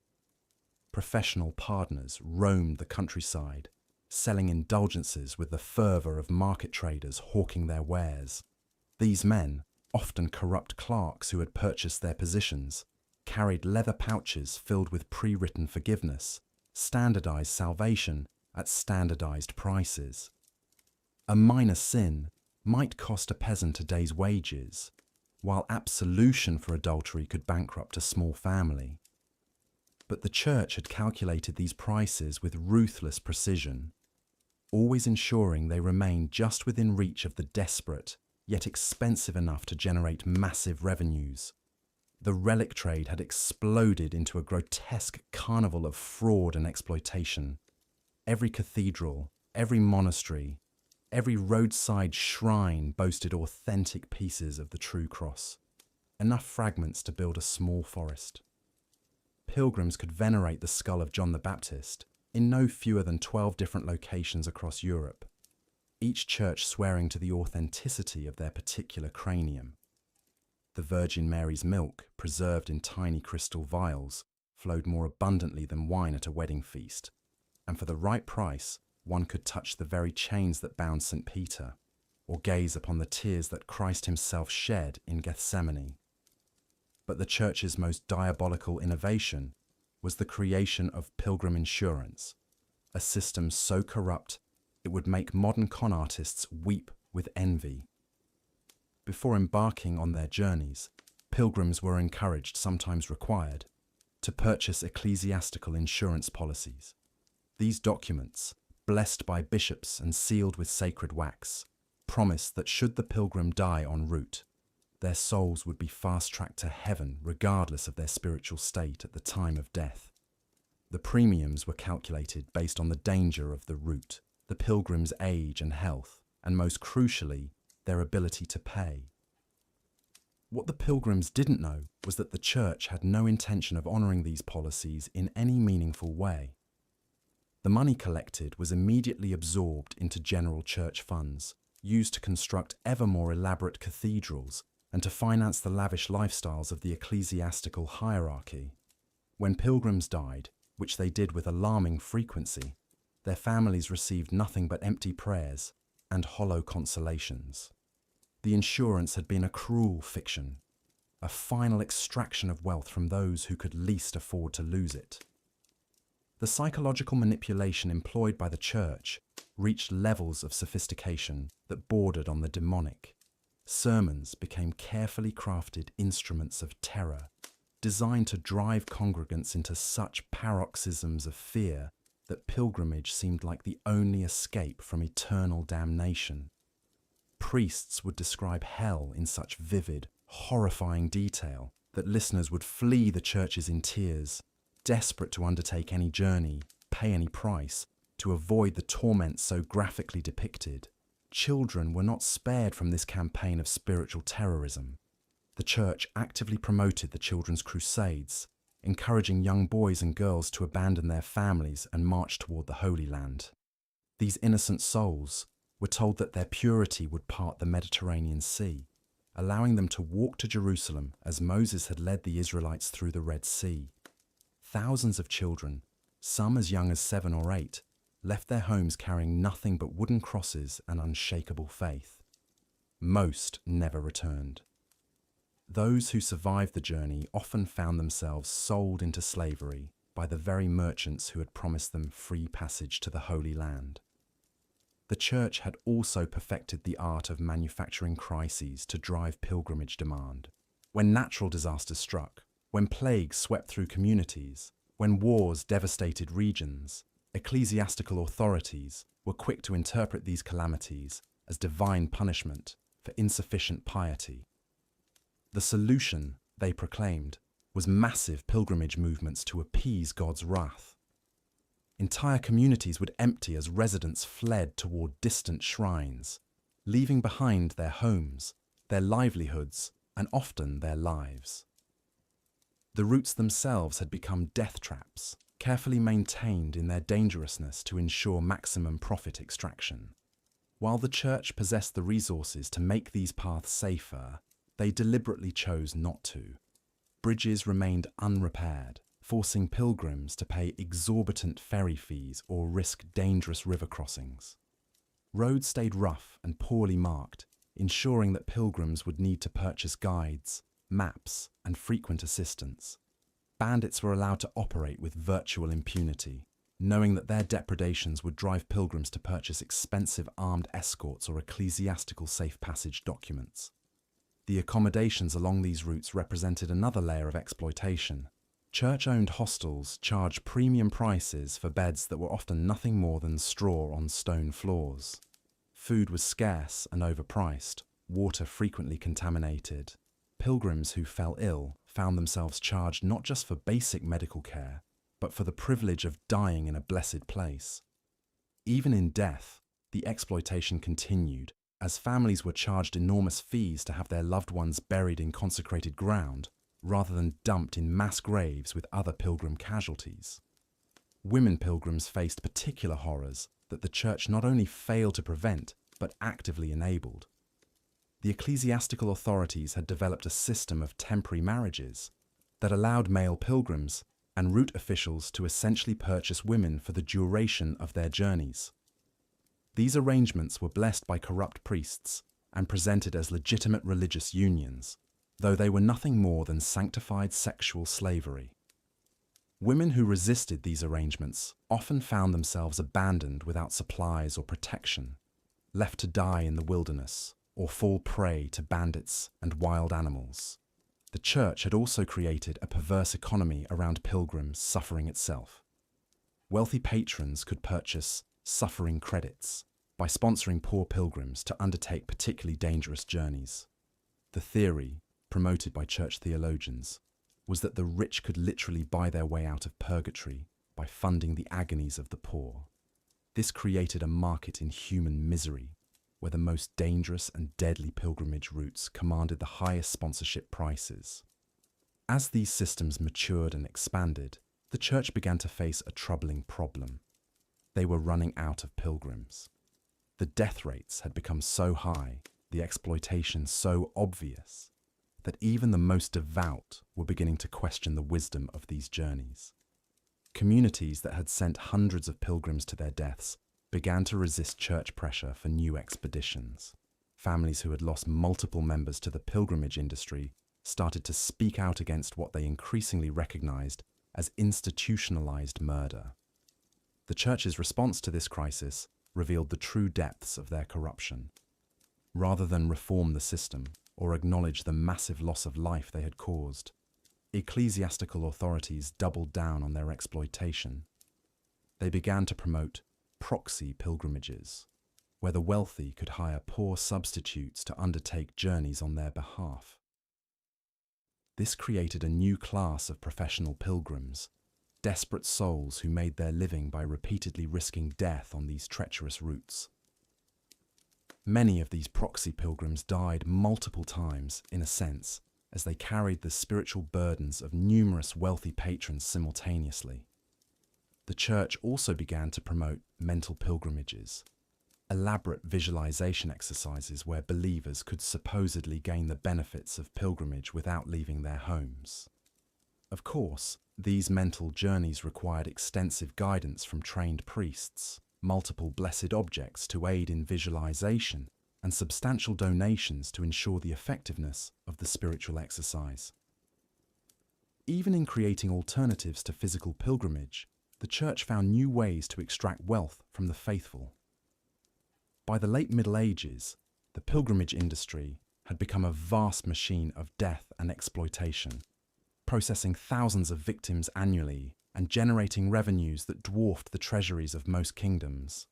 Professional pardoners roamed the countryside, selling indulgences with the fervour of market traders hawking their wares. These men, often corrupt clerks who had purchased their positions, carried leather pouches filled with pre-written forgiveness, standardized salvation at standardized prices. A minor sin might cost a peasant a day's wages, while absolution for adultery could bankrupt a small family. But the church had calculated these prices with ruthless precision, always ensuring they remained just within reach of the desperate, yet expensive enough to generate massive revenues. The relic trade had exploded into a grotesque carnival of fraud and exploitation. Every cathedral, every monastery, every roadside shrine boasted authentic pieces of the true cross, enough fragments to build a small forest. Pilgrims could venerate the skull of John the Baptist in no fewer than 12 different locations across Europe, each church swearing to the authenticity of their particular cranium. The Virgin Mary's milk, preserved in tiny crystal vials, flowed more abundantly than wine at a wedding feast, and for the right price, one could touch the very chains that bound St. Peter, or gaze upon the tears that Christ himself shed in Gethsemane. But the Church's most diabolical innovation was the creation of pilgrim insurance, a system so corrupt it would make modern con artists weep with envy. Before embarking on their journeys, pilgrims were encouraged, sometimes required, to purchase ecclesiastical insurance policies. These documents, blessed by bishops and sealed with sacred wax, promised that should the pilgrim die en route, their souls would be fast-tracked to heaven regardless of their spiritual state at the time of death. The premiums were calculated based on the danger of the route, the pilgrim's age and health, and most crucially, their ability to pay. What the pilgrims didn't know was that the church had no intention of honouring these policies in any meaningful way. The money collected was immediately absorbed into general church funds, used to construct ever more elaborate cathedrals and to finance the lavish lifestyles of the ecclesiastical hierarchy. When pilgrims died, which they did with alarming frequency, their families received nothing but empty prayers and hollow consolations. The insurance had been a cruel fiction, a final extraction of wealth from those who could least afford to lose it. The psychological manipulation employed by the church reached levels of sophistication that bordered on the demonic. Sermons became carefully crafted instruments of terror, designed to drive congregants into such paroxysms of fear that pilgrimage seemed like the only escape from eternal damnation. Priests would describe hell in such vivid, horrifying detail that listeners would flee the churches in tears, desperate to undertake any journey, pay any price, to avoid the torment so graphically depicted. Children were not spared from this campaign of spiritual terrorism. The church actively promoted the children's crusades, encouraging young boys and girls to abandon their families and march toward the Holy Land. These innocent souls were told that their purity would part the Mediterranean Sea, allowing them to walk to Jerusalem as Moses had led the Israelites through the Red Sea. Thousands of children, some as young as 7 or 8, left their homes carrying nothing but wooden crosses and unshakable faith. Most never returned. Those who survived the journey often found themselves sold into slavery by the very merchants who had promised them free passage to the Holy Land. The church had also perfected the art of manufacturing crises to drive pilgrimage demand. When natural disasters struck, when plagues swept through communities, when wars devastated regions, ecclesiastical authorities were quick to interpret these calamities as divine punishment for insufficient piety. The solution, they proclaimed, was massive pilgrimage movements to appease God's wrath. Entire communities would empty as residents fled toward distant shrines, leaving behind their homes, their livelihoods, and often their lives. The routes themselves had become death traps, carefully maintained in their dangerousness to ensure maximum profit extraction. While the Church possessed the resources to make these paths safer, they deliberately chose not to. Bridges remained unrepaired, forcing pilgrims to pay exorbitant ferry fees or risk dangerous river crossings. Roads stayed rough and poorly marked, ensuring that pilgrims would need to purchase guides, maps, and frequent assistance. Bandits were allowed to operate with virtual impunity, knowing that their depredations would drive pilgrims to purchase expensive armed escorts or ecclesiastical safe passage documents. The accommodations along these routes represented another layer of exploitation. Church-owned hostels charged premium prices for beds that were often nothing more than straw on stone floors. Food was scarce and overpriced, water frequently contaminated. Pilgrims who fell ill found themselves charged not just for basic medical care, but for the privilege of dying in a blessed place. Even in death, the exploitation continued, as families were charged enormous fees to have their loved ones buried in consecrated ground, rather than dumped in mass graves with other pilgrim casualties. Women pilgrims faced particular horrors that the Church not only failed to prevent, but actively enabled. The ecclesiastical authorities had developed a system of temporary marriages that allowed male pilgrims and route officials to essentially purchase women for the duration of their journeys. These arrangements were blessed by corrupt priests and presented as legitimate religious unions, though they were nothing more than sanctified sexual slavery. Women who resisted these arrangements often found themselves abandoned without supplies or protection, left to die in the wilderness, or fall prey to bandits and wild animals. The Church had also created a perverse economy around pilgrims' suffering itself. Wealthy patrons could purchase suffering credits by sponsoring poor pilgrims to undertake particularly dangerous journeys. The theory, promoted by church theologians, was that the rich could literally buy their way out of purgatory by funding the agonies of the poor. This created a market in human misery, where the most dangerous and deadly pilgrimage routes commanded the highest sponsorship prices. As these systems matured and expanded, the Church began to face a troubling problem. They were running out of pilgrims. The death rates had become so high, the exploitation so obvious, that even the most devout were beginning to question the wisdom of these journeys. Communities that had sent hundreds of pilgrims to their deaths began to resist church pressure for new expeditions. Families who had lost multiple members to the pilgrimage industry started to speak out against what they increasingly recognized as institutionalized murder. The Church's response to this crisis revealed the true depths of their corruption. Rather than reform the system or acknowledge the massive loss of life they had caused, ecclesiastical authorities doubled down on their exploitation. They began to promote proxy pilgrimages, where the wealthy could hire poor substitutes to undertake journeys on their behalf. This created a new class of professional pilgrims, desperate souls who made their living by repeatedly risking death on these treacherous routes. Many of these proxy pilgrims died multiple times, in a sense, as they carried the spiritual burdens of numerous wealthy patrons simultaneously. The Church also began to promote mental pilgrimages, elaborate visualization exercises where believers could supposedly gain the benefits of pilgrimage without leaving their homes. Of course, these mental journeys required extensive guidance from trained priests, multiple blessed objects to aid in visualization, and substantial donations to ensure the effectiveness of the spiritual exercise. Even in creating alternatives to physical pilgrimage, the Church found new ways to extract wealth from the faithful. By the late Middle Ages, the pilgrimage industry had become a vast machine of death and exploitation, processing thousands of victims annually and generating revenues that dwarfed the treasuries of most kingdoms.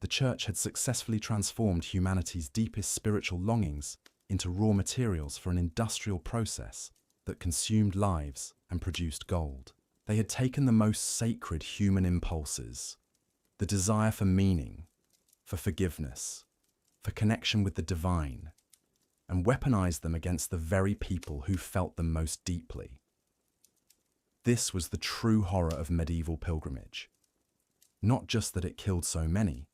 The Church had successfully transformed humanity's deepest spiritual longings into raw materials for an industrial process that consumed lives and produced gold. They had taken the most sacred human impulses, the desire for meaning, for forgiveness, for connection with the divine, and weaponized them against the very people who felt them most deeply. This was the true horror of medieval pilgrimage. Not just that it killed so many,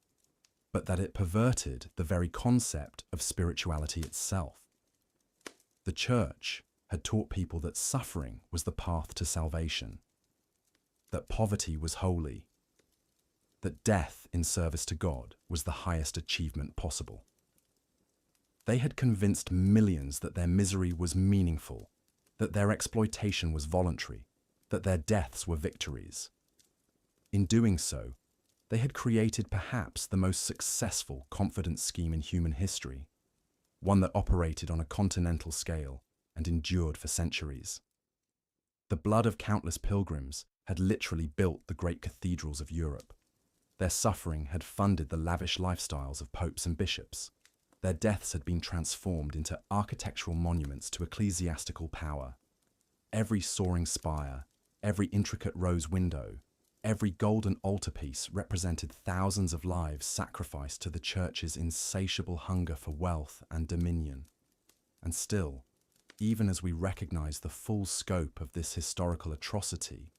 but that it perverted the very concept of spirituality itself. The Church had taught people that suffering was the path to salvation, that poverty was holy, that death in service to God was the highest achievement possible. They had convinced millions that their misery was meaningful, that their exploitation was voluntary, that their deaths were victories. In doing so, they had created perhaps the most successful confidence scheme in human history, one that operated on a continental scale and endured for centuries. The blood of countless pilgrims had literally built the great cathedrals of Europe. Their suffering had funded the lavish lifestyles of popes and bishops. Their deaths had been transformed into architectural monuments to ecclesiastical power. Every soaring spire, every intricate rose window, every golden altarpiece represented thousands of lives sacrificed to the Church's insatiable hunger for wealth and dominion. And still, even as we recognize the full scope of this historical atrocity,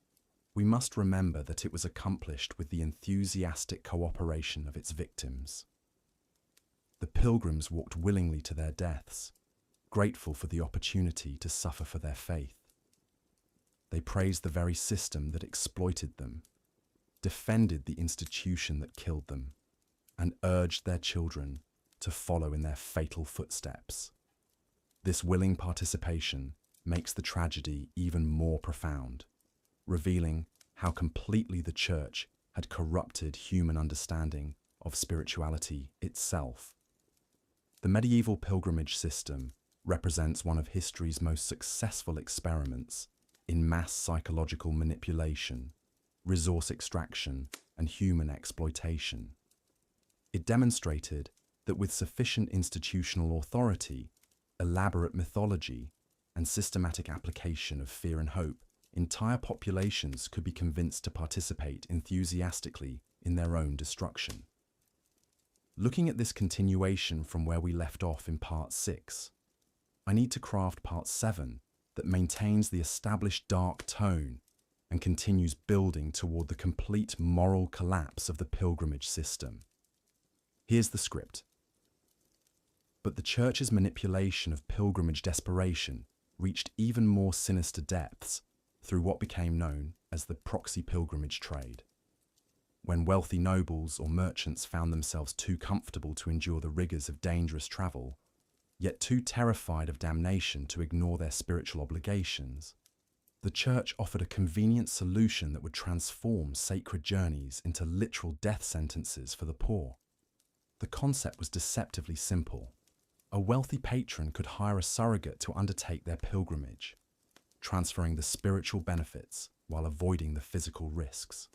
we must remember that it was accomplished with the enthusiastic cooperation of its victims. The pilgrims walked willingly to their deaths, grateful for the opportunity to suffer for their faith. They praised the very system that exploited them, defended the institution that killed them, and urged their children to follow in their fatal footsteps. This willing participation makes the tragedy even more profound, revealing how completely the Church had corrupted human understanding of spirituality itself. The medieval pilgrimage system represents one of history's most successful experiments in mass psychological manipulation, resource extraction, and human exploitation. It demonstrated that with sufficient institutional authority, elaborate mythology, and systematic application of fear and hope, entire populations could be convinced to participate enthusiastically in their own destruction. Looking at this continuation from where we left off in Part 6, I need to craft Part 7 that maintains the established dark tone and continues building toward the complete moral collapse of the pilgrimage system. Here's the script. But the Church's manipulation of pilgrimage desperation reached even more sinister depths through what became known as the proxy pilgrimage trade. When wealthy nobles or merchants found themselves too comfortable to endure the rigors of dangerous travel, yet too terrified of damnation to ignore their spiritual obligations, the Church offered a convenient solution that would transform sacred journeys into literal death sentences for the poor. The concept was deceptively simple. A wealthy patron could hire a surrogate to undertake their pilgrimage, transferring the spiritual benefits while avoiding the physical risks.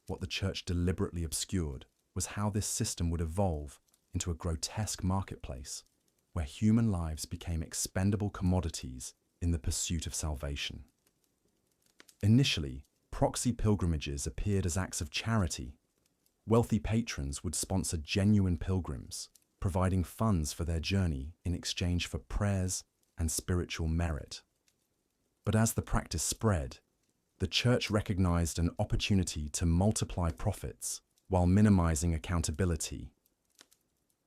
What the Church deliberately obscured was how this system would evolve into a grotesque marketplace where human lives became expendable commodities in the pursuit of salvation. Initially, proxy pilgrimages appeared as acts of charity. Wealthy patrons would sponsor genuine pilgrims, providing funds for their journey in exchange for prayers and spiritual merit. But as the practice spread, the Church recognized an opportunity to multiply profits while minimizing accountability.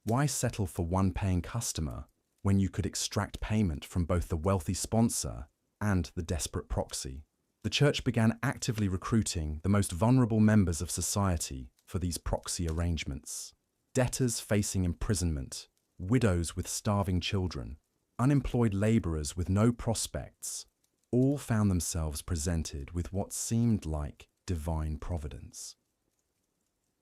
Why settle for one paying customer when you could extract payment from both the wealthy sponsor and the desperate proxy? The Church began actively recruiting the most vulnerable members of society for these proxy arrangements. Debtors facing imprisonment, widows with starving children, unemployed laborers with no prospects, all found themselves presented with what seemed like divine providence.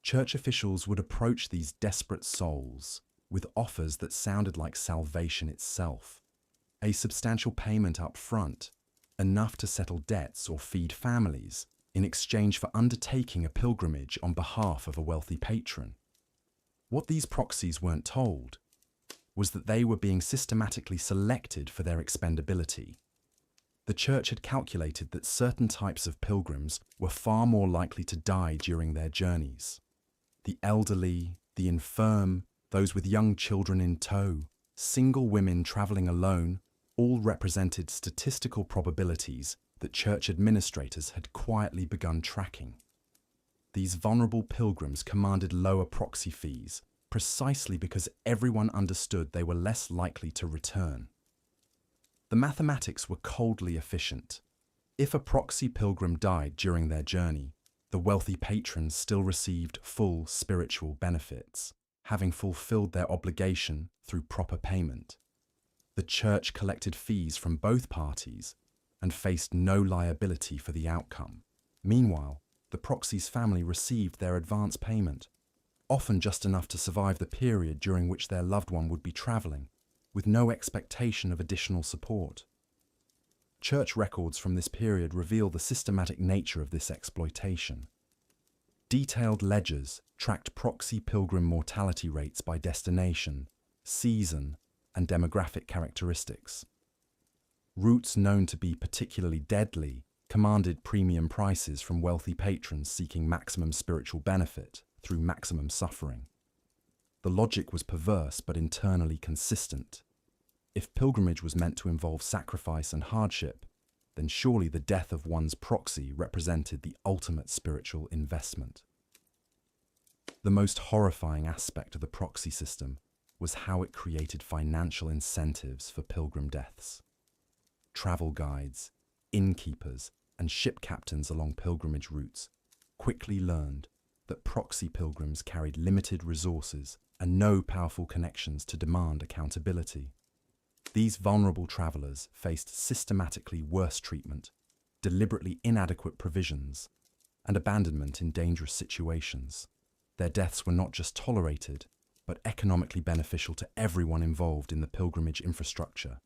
Church officials would approach these desperate souls with offers that sounded like salvation itself, a substantial payment up front, enough to settle debts or feed families, in exchange for undertaking a pilgrimage on behalf of a wealthy patron. What these proxies weren't told was that they were being systematically selected for their expendability. The Church had calculated that certain types of pilgrims were far more likely to die during their journeys. The elderly, the infirm, those with young children in tow, single women travelling alone, all represented statistical probabilities that Church administrators had quietly begun tracking. These vulnerable pilgrims commanded lower proxy fees precisely because everyone understood they were less likely to return. The mathematics were coldly efficient. If a proxy pilgrim died during their journey, the wealthy patrons still received full spiritual benefits, having fulfilled their obligation through proper payment. The Church collected fees from both parties and faced no liability for the outcome. Meanwhile, the proxy's family received their advance payment, often just enough to survive the period during which their loved one would be travelling, with no expectation of additional support. Church records from this period reveal the systematic nature of this exploitation. Detailed ledgers tracked proxy pilgrim mortality rates by destination, season, and demographic characteristics. Routes known to be particularly deadly commanded premium prices from wealthy patrons seeking maximum spiritual benefit through maximum suffering. The logic was perverse but internally consistent. If pilgrimage was meant to involve sacrifice and hardship, then surely the death of one's proxy represented the ultimate spiritual investment. The most horrifying aspect of the proxy system was how it created financial incentives for pilgrim deaths. Travel guides, innkeepers, and ship captains along pilgrimage routes quickly learned that proxy pilgrims carried limited resources and no powerful connections to demand accountability. These vulnerable travellers faced systematically worse treatment, deliberately inadequate provisions, and abandonment in dangerous situations. Their deaths were not just tolerated, but economically beneficial to everyone involved in the pilgrimage infrastructure.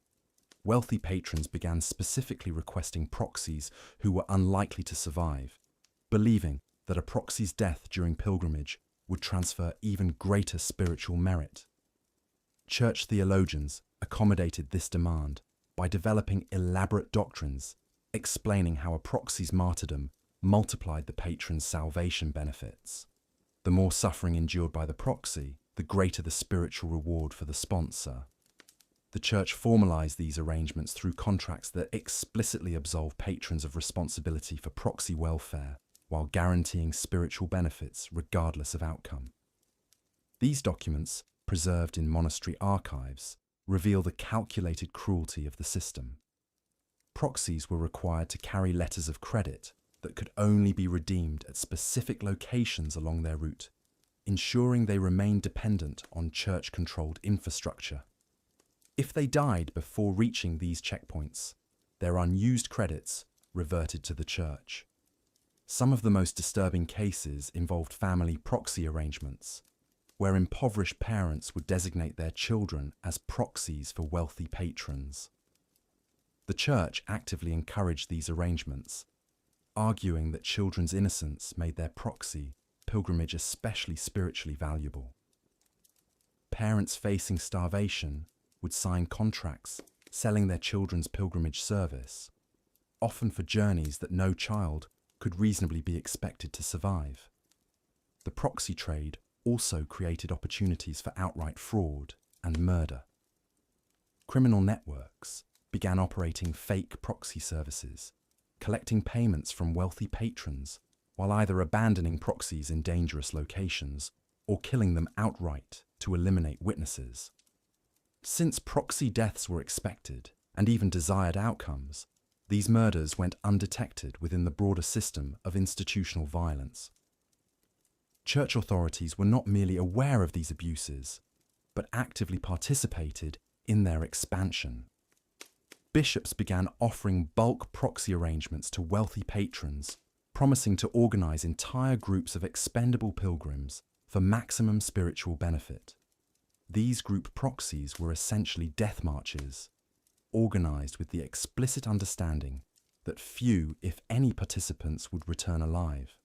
Wealthy patrons began specifically requesting proxies who were unlikely to survive, believing that a proxy's death during pilgrimage would transfer even greater spiritual merit. Church theologians accommodated this demand by developing elaborate doctrines explaining how a proxy's martyrdom multiplied the patron's salvation benefits. The more suffering endured by the proxy, the greater the spiritual reward for the sponsor. The Church formalized these arrangements through contracts that explicitly absolve patrons of responsibility for proxy welfare, while guaranteeing spiritual benefits regardless of outcome. These documents, preserved in monastery archives, reveal the calculated cruelty of the system. Proxies were required to carry letters of credit that could only be redeemed at specific locations along their route, ensuring they remained dependent on Church-controlled infrastructure. If they died before reaching these checkpoints, their unused credits reverted to the Church. Some of the most disturbing cases involved family proxy arrangements, where impoverished parents would designate their children as proxies for wealthy patrons. The Church actively encouraged these arrangements, arguing that children's innocence made their proxy pilgrimage especially spiritually valuable. Parents facing starvation would sign contracts selling their children's pilgrimage service, often for journeys that no child could reasonably be expected to survive. The proxy trade also created opportunities for outright fraud and murder. Criminal networks began operating fake proxy services, collecting payments from wealthy patrons while either abandoning proxies in dangerous locations or killing them outright to eliminate witnesses. Since proxy deaths were expected and even desired outcomes, these murders went undetected within the broader system of institutional violence. Church authorities were not merely aware of these abuses, but actively participated in their expansion. Bishops began offering bulk proxy arrangements to wealthy patrons, promising to organize entire groups of expendable pilgrims for maximum spiritual benefit. These group proxies were essentially death marches, organized with the explicit understanding that few, if any, participants would return alive.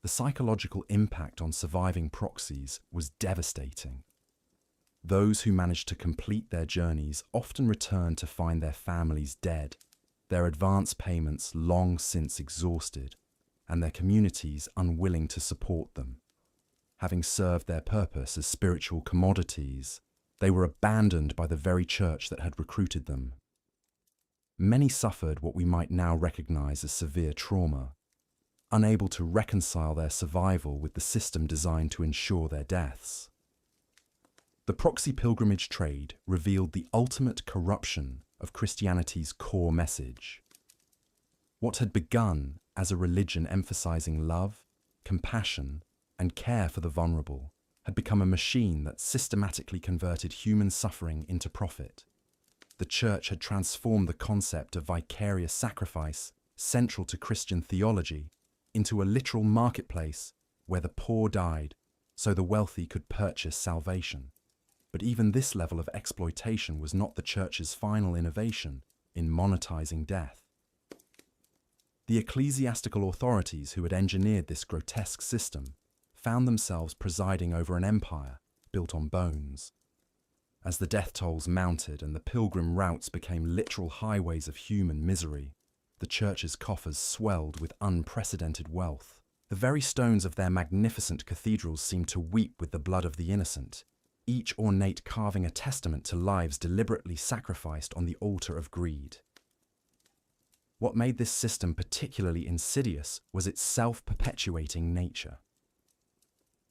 The psychological impact on surviving proxies was devastating. Those who managed to complete their journeys often returned to find their families dead, their advance payments long since exhausted, and their communities unwilling to support them. Having served their purpose as spiritual commodities, they were abandoned by the very church that had recruited them. Many suffered what we might now recognize as severe trauma, unable to reconcile their survival with the system designed to ensure their deaths. The proxy pilgrimage trade revealed the ultimate corruption of Christianity's core message. What had begun as a religion emphasizing love, compassion, and care for the vulnerable had become a machine that systematically converted human suffering into profit. The Church had transformed the concept of vicarious sacrifice, central to Christian theology, into a literal marketplace where the poor died so the wealthy could purchase salvation. But even this level of exploitation was not the Church's final innovation in monetizing death. The ecclesiastical authorities who had engineered this grotesque system found themselves presiding over an empire built on bones. As the death tolls mounted and the pilgrim routes became literal highways of human misery, the Church's coffers swelled with unprecedented wealth. The very stones of their magnificent cathedrals seemed to weep with the blood of the innocent, each ornate carving a testament to lives deliberately sacrificed on the altar of greed. What made this system particularly insidious was its self-perpetuating nature.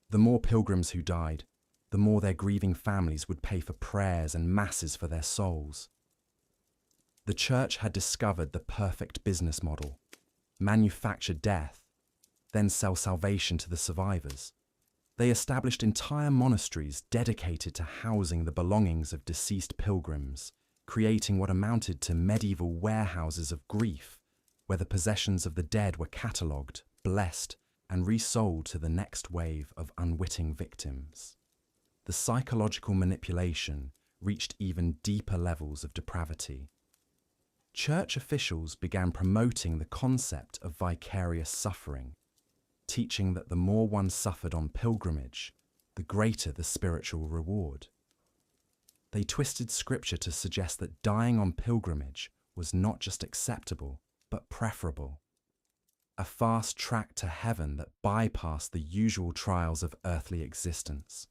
The more pilgrims who died, the more their grieving families would pay for prayers and masses for their souls. The Church had discovered the perfect business model: manufacture death, then sell salvation to the survivors. They established entire monasteries dedicated to housing the belongings of deceased pilgrims, creating what amounted to medieval warehouses of grief, where the possessions of the dead were catalogued, blessed, and resold to the next wave of unwitting victims. The psychological manipulation reached even deeper levels of depravity. Church officials began promoting the concept of vicarious suffering, teaching that the more one suffered on pilgrimage, the greater the spiritual reward. They twisted scripture to suggest that dying on pilgrimage was not just acceptable, but preferable. A fast track to heaven that bypassed the usual trials of earthly existence.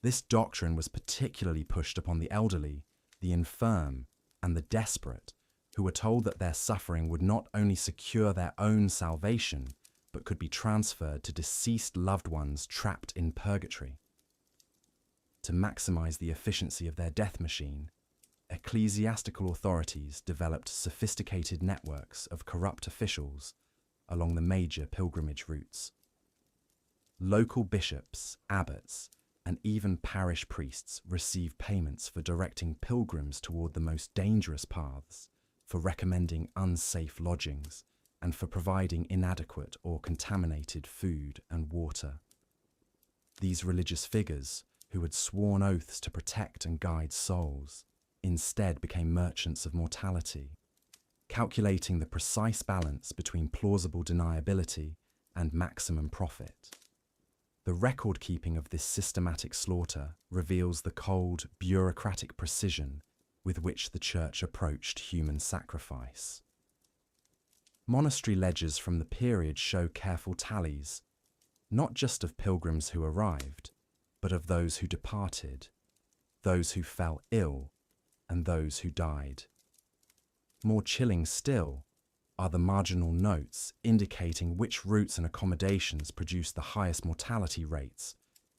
This doctrine was particularly pushed upon the elderly, the infirm, and the desperate, who were told that their suffering would not only secure their own salvation, but could be transferred to deceased loved ones trapped in purgatory. To maximize the efficiency of their death machine, ecclesiastical authorities developed sophisticated networks of corrupt officials along the major pilgrimage routes. Local bishops, abbots, and even parish priests received payments for directing pilgrims toward the most dangerous paths, for recommending unsafe lodgings, and for providing inadequate or contaminated food and water. These religious figures, who had sworn oaths to protect and guide souls, instead became merchants of mortality, calculating the precise balance between plausible deniability and maximum profit. The record-keeping of this systematic slaughter reveals the cold, bureaucratic precision with which the Church approached human sacrifice. Monastery ledgers from the period show careful tallies, not just of pilgrims who arrived, but of those who departed, those who fell ill, and those who died. More chilling still are the marginal notes indicating which routes and accommodations produce the highest mortality rates,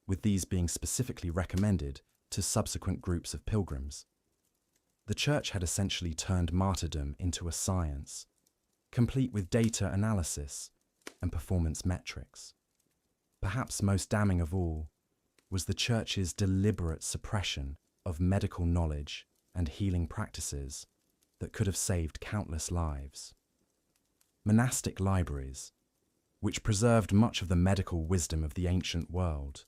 with these being specifically recommended to subsequent groups of pilgrims. The Church had essentially turned martyrdom into a science, complete with data analysis and performance metrics. Perhaps most damning of all was the Church's deliberate suppression of medical knowledge and healing practices that could have saved countless lives. Monastic libraries, which preserved much of the medical wisdom of the ancient world,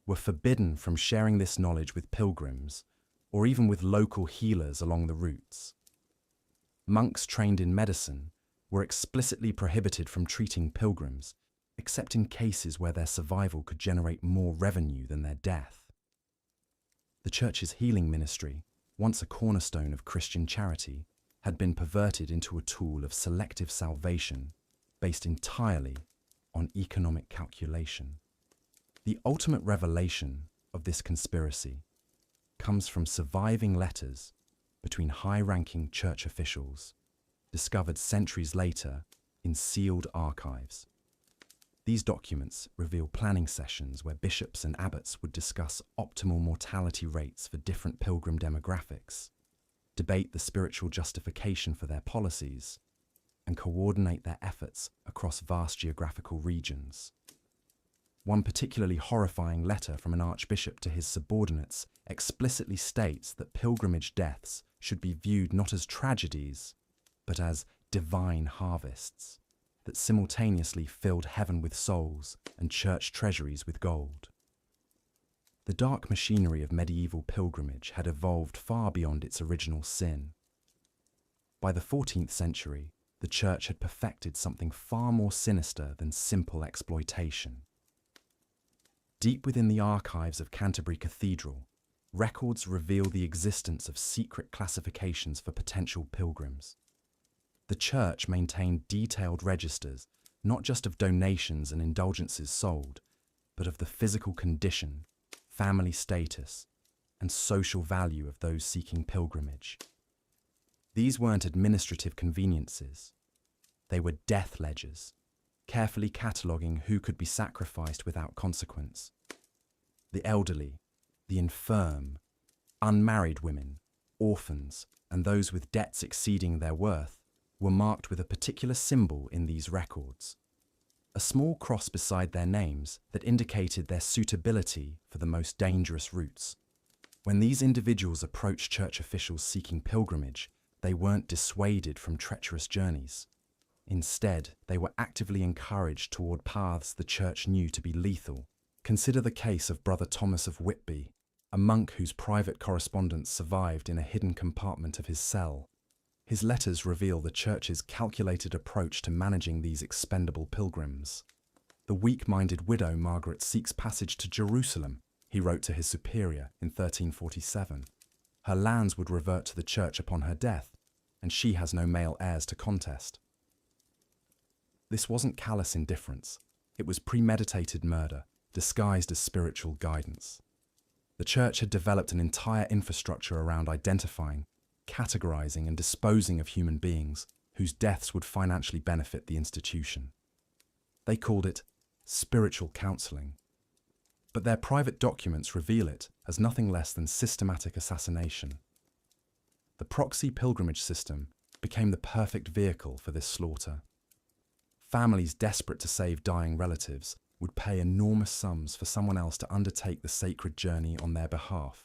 were forbidden from sharing this knowledge with pilgrims or even with local healers along the routes. Monks trained in medicine were explicitly prohibited from treating pilgrims, except in cases where their survival could generate more revenue than their death. The Church's healing ministry, once a cornerstone of Christian charity, had been perverted into a tool of selective salvation based entirely on economic calculation. The ultimate revelation of this conspiracy comes from surviving letters between high-ranking church officials discovered centuries later in sealed archives. These documents reveal planning sessions where bishops and abbots would discuss optimal mortality rates for different pilgrim demographics, debate the spiritual justification for their policies, and coordinate their efforts across vast geographical regions. One particularly horrifying letter from an archbishop to his subordinates explicitly states that pilgrimage deaths should be viewed not as tragedies, but as divine harvests that simultaneously filled heaven with souls and church treasuries with gold. The dark machinery of medieval pilgrimage had evolved far beyond its original sin. By the 14th century, the church had perfected something far more sinister than simple exploitation. Deep within the archives of Canterbury Cathedral, records reveal the existence of secret classifications for potential pilgrims. The church maintained detailed registers, not just of donations and indulgences sold, but of the physical condition, family status, and social value of those seeking pilgrimage. These weren't administrative conveniences. They were death ledgers, carefully cataloguing who could be sacrificed without consequence. The elderly, the infirm, unmarried women, orphans, and those with debts exceeding their worth were marked with a particular symbol in these records, a small cross beside their names that indicated their suitability for the most dangerous routes. When these individuals approached church officials seeking pilgrimage, they weren't dissuaded from treacherous journeys. Instead, they were actively encouraged toward paths the church knew to be lethal. Consider the case of Brother Thomas of Whitby, a monk whose private correspondence survived in a hidden compartment of his cell. His letters reveal the church's calculated approach to managing these expendable pilgrims. The weak-minded widow Margaret seeks passage to Jerusalem, he wrote to his superior in 1347. Her lands would revert to the church upon her death, and she has no male heirs to contest. This wasn't callous indifference. It was premeditated murder, disguised as spiritual guidance. The church had developed an entire infrastructure around identifying, categorizing, and disposing of human beings whose deaths would financially benefit the institution. They called it spiritual counseling. But their private documents reveal it as nothing less than systematic assassination. The proxy pilgrimage system became the perfect vehicle for this slaughter. Families desperate to save dying relatives would pay enormous sums for someone else to undertake the sacred journey on their behalf.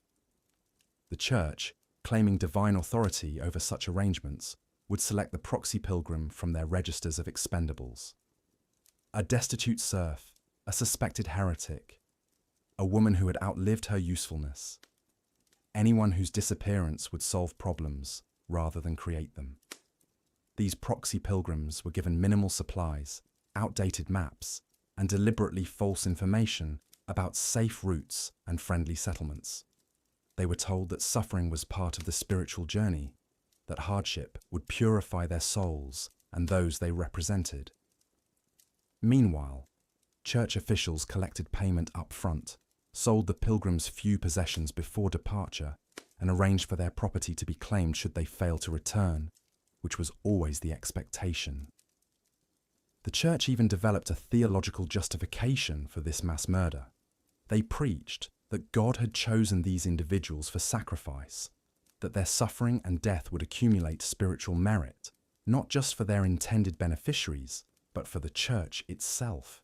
The church, claiming divine authority over such arrangements, would select the proxy pilgrim from their registers of expendables. A destitute serf, a suspected heretic, a woman who had outlived her usefulness, anyone whose disappearance would solve problems rather than create them. These proxy pilgrims were given minimal supplies, outdated maps, and deliberately false information about safe routes and friendly settlements. They were told that suffering was part of the spiritual journey, that hardship would purify their souls and those they represented. Meanwhile, church officials collected payment up front, sold the pilgrims' few possessions before departure, and arranged for their property to be claimed should they fail to return, which was always the expectation. The church even developed a theological justification for this mass murder. They preached that God had chosen these individuals for sacrifice, that their suffering and death would accumulate spiritual merit, not just for their intended beneficiaries, but for the church itself.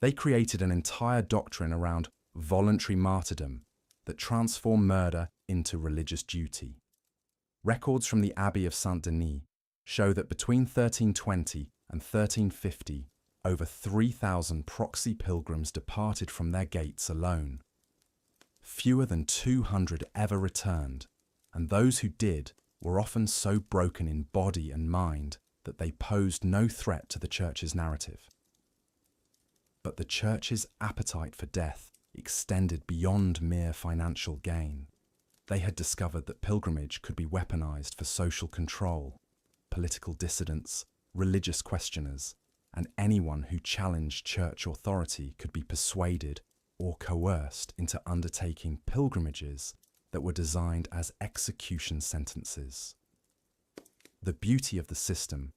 They created an entire doctrine around voluntary martyrdom that transformed murder into religious duty. Records from the Abbey of Saint-Denis show that between 1320 and 1350, over 3,000 proxy pilgrims departed from their gates alone. Fewer than 200 ever returned, and those who did were often so broken in body and mind that they posed no threat to the church's narrative. But the church's appetite for death extended beyond mere financial gain. They had discovered that pilgrimage could be weaponized for social control, political dissidents, religious questioners, and anyone who challenged church authority could be persuaded or coerced into undertaking pilgrimages that were designed as execution sentences. The beauty of the system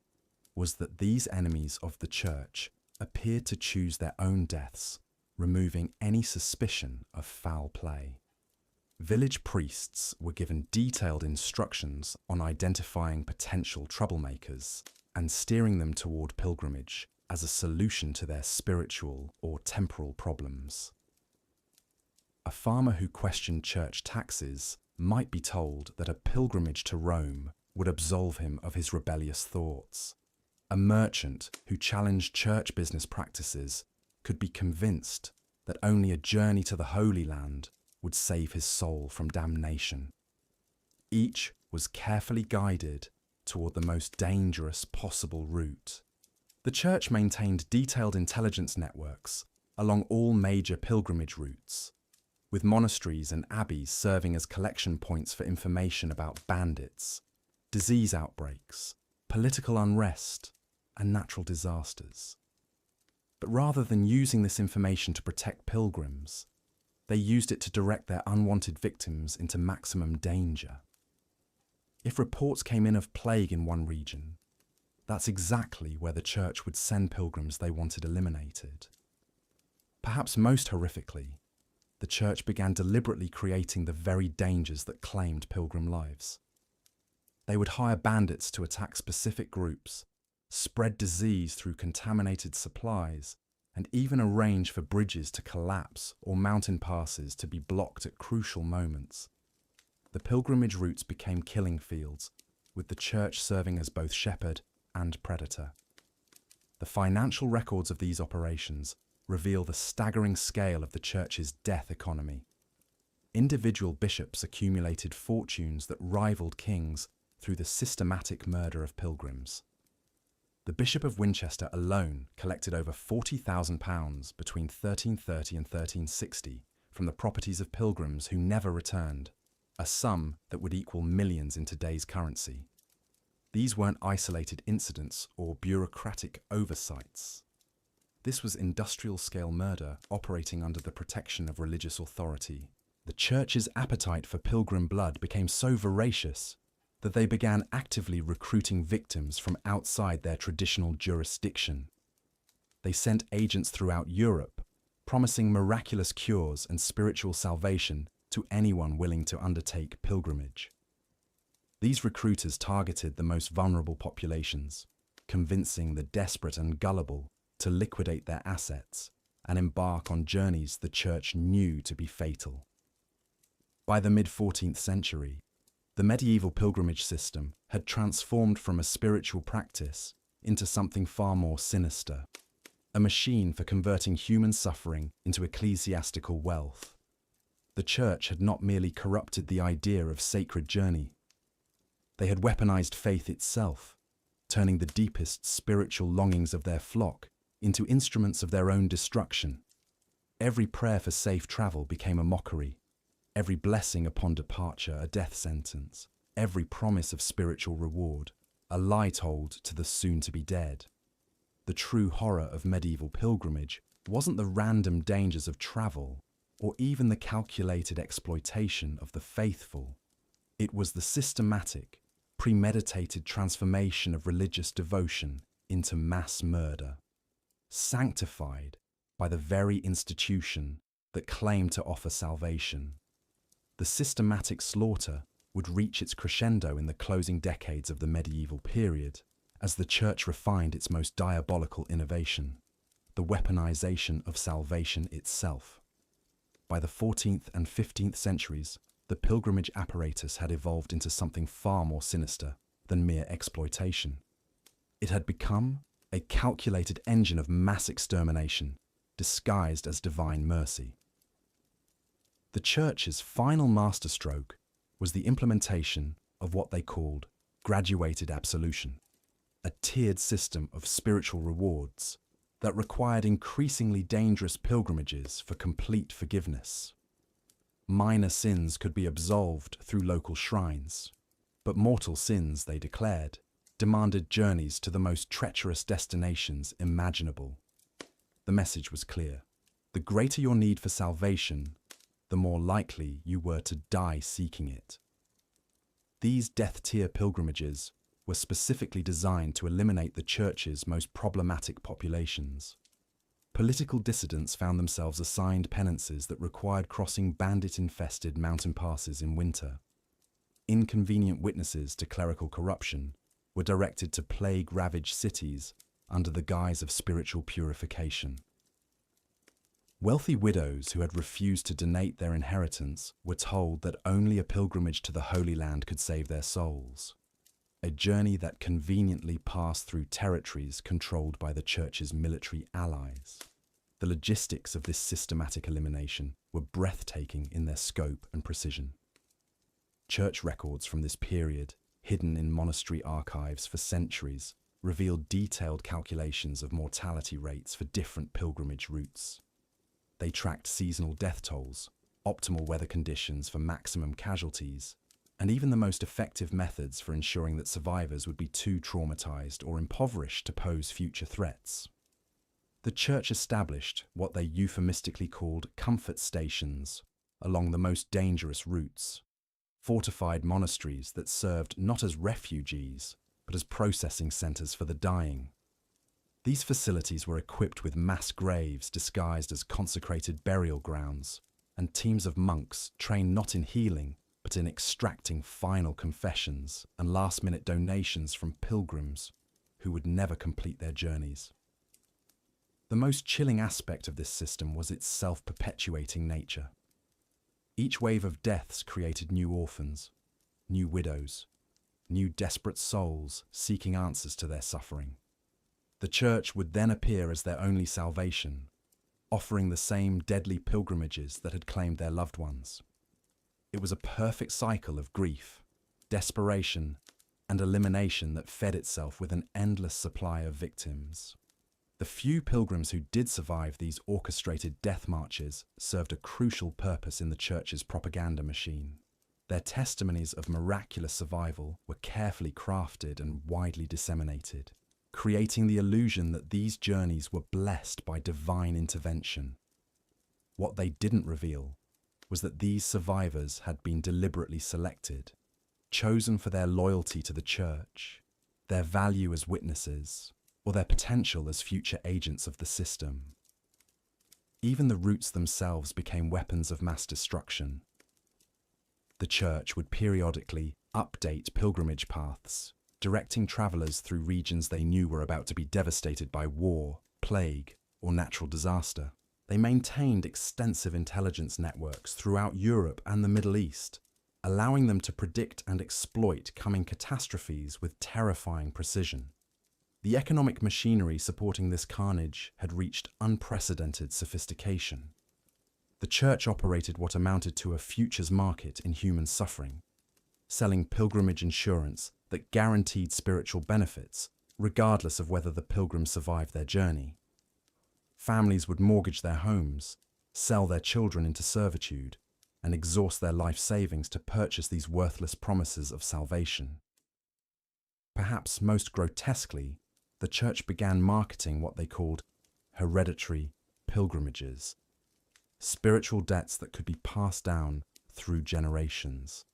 was that these enemies of the church appeared to choose their own deaths, removing any suspicion of foul play. Village priests were given detailed instructions on identifying potential troublemakers and steering them toward pilgrimage as a solution to their spiritual or temporal problems. A farmer who questioned church taxes might be told that a pilgrimage to Rome would absolve him of his rebellious thoughts. A merchant who challenged church business practices could be convinced that only a journey to the Holy Land would save his soul from damnation. Each was carefully guided toward the most dangerous possible route. The church maintained detailed intelligence networks along all major pilgrimage routes, with monasteries and abbeys serving as collection points for information about bandits, disease outbreaks, political unrest, and natural disasters. But rather than using this information to protect pilgrims, they used it to direct their unwanted victims into maximum danger. If reports came in of plague in one region, that's exactly where the church would send pilgrims they wanted eliminated. Perhaps most horrifically, the church began deliberately creating the very dangers that claimed pilgrim lives. They would hire bandits to attack specific groups, spread disease through contaminated supplies, and even arrange for bridges to collapse or mountain passes to be blocked at crucial moments. The pilgrimage routes became killing fields, with the church serving as both shepherd and predator. The financial records of these operations reveal the staggering scale of the church's death economy. Individual bishops accumulated fortunes that rivaled kings through the systematic murder of pilgrims. The Bishop of Winchester alone collected over £40,000 between 1330 and 1360 from the properties of pilgrims who never returned, a sum that would equal millions in today's currency. These weren't isolated incidents or bureaucratic oversights. This was industrial-scale murder operating under the protection of religious authority. The church's appetite for pilgrim blood became so voracious that they began actively recruiting victims from outside their traditional jurisdiction. They sent agents throughout Europe, promising miraculous cures and spiritual salvation to anyone willing to undertake pilgrimage. These recruiters targeted the most vulnerable populations, convincing the desperate and gullible to liquidate their assets and embark on journeys the church knew to be fatal. By the mid-14th century, the medieval pilgrimage system had transformed from a spiritual practice into something far more sinister, a machine for converting human suffering into ecclesiastical wealth. The church had not merely corrupted the idea of sacred journey. They had weaponized faith itself, turning the deepest spiritual longings of their flock into instruments of their own destruction. Every prayer for safe travel became a mockery, every blessing upon departure a death sentence, every promise of spiritual reward a lie told to the soon-to-be dead. The true horror of medieval pilgrimage wasn't the random dangers of travel or even the calculated exploitation of the faithful. It was the systematic, premeditated transformation of religious devotion into mass murder, sanctified by the very institution that claimed to offer salvation. The systematic slaughter would reach its crescendo in the closing decades of the medieval period, as the church refined its most diabolical innovation, the weaponization of salvation itself. By the 14th and 15th centuries, the pilgrimage apparatus had evolved into something far more sinister than mere exploitation. It had become a calculated engine of mass extermination, disguised as divine mercy. The church's final masterstroke was the implementation of what they called graduated absolution, a tiered system of spiritual rewards that required increasingly dangerous pilgrimages for complete forgiveness. Minor sins could be absolved through local shrines, but mortal sins, they declared, demanded journeys to the most treacherous destinations imaginable. The message was clear. The greater your need for salvation, the more likely you were to die seeking it. These death-tier pilgrimages were specifically designed to eliminate the Church's most problematic populations. Political dissidents found themselves assigned penances that required crossing bandit-infested mountain passes in winter. Inconvenient witnesses to clerical corruption were directed to plague-ravaged cities under the guise of spiritual purification. Wealthy widows who had refused to donate their inheritance were told that only a pilgrimage to the Holy Land could save their souls, a journey that conveniently passed through territories controlled by the Church's military allies. The logistics of this systematic elimination were breathtaking in their scope and precision. Church records from this period, hidden in monastery archives for centuries, revealed detailed calculations of mortality rates for different pilgrimage routes. They tracked seasonal death tolls, optimal weather conditions for maximum casualties, and even the most effective methods for ensuring that survivors would be too traumatized or impoverished to pose future threats. The Church established what they euphemistically called comfort stations along the most dangerous routes, fortified monasteries that served not as refugees, but as processing centers for the dying. These facilities were equipped with mass graves disguised as consecrated burial grounds, and teams of monks trained not in healing, but in extracting final confessions and last-minute donations from pilgrims who would never complete their journeys. The most chilling aspect of this system was its self-perpetuating nature. Each wave of deaths created new orphans, new widows, new desperate souls seeking answers to their suffering. The Church would then appear as their only salvation, offering the same deadly pilgrimages that had claimed their loved ones. It was a perfect cycle of grief, desperation, and elimination that fed itself with an endless supply of victims. The few pilgrims who did survive these orchestrated death marches served a crucial purpose in the Church's propaganda machine. Their testimonies of miraculous survival were carefully crafted and widely disseminated, creating the illusion that these journeys were blessed by divine intervention. What they didn't reveal was that these survivors had been deliberately selected, chosen for their loyalty to the Church, their value as witnesses, or their potential as future agents of the system. Even the routes themselves became weapons of mass destruction. The Church would periodically update pilgrimage paths, directing travelers through regions they knew were about to be devastated by war, plague, or natural disaster. They maintained extensive intelligence networks throughout Europe and the Middle East, allowing them to predict and exploit coming catastrophes with terrifying precision. The economic machinery supporting this carnage had reached unprecedented sophistication. The Church operated what amounted to a futures market in human suffering, selling pilgrimage insurance that guaranteed spiritual benefits, regardless of whether the pilgrims survived their journey. Families would mortgage their homes, sell their children into servitude, and exhaust their life savings to purchase these worthless promises of salvation. Perhaps most grotesquely, the Church began marketing what they called hereditary pilgrimages, spiritual debts that could be passed down through generations.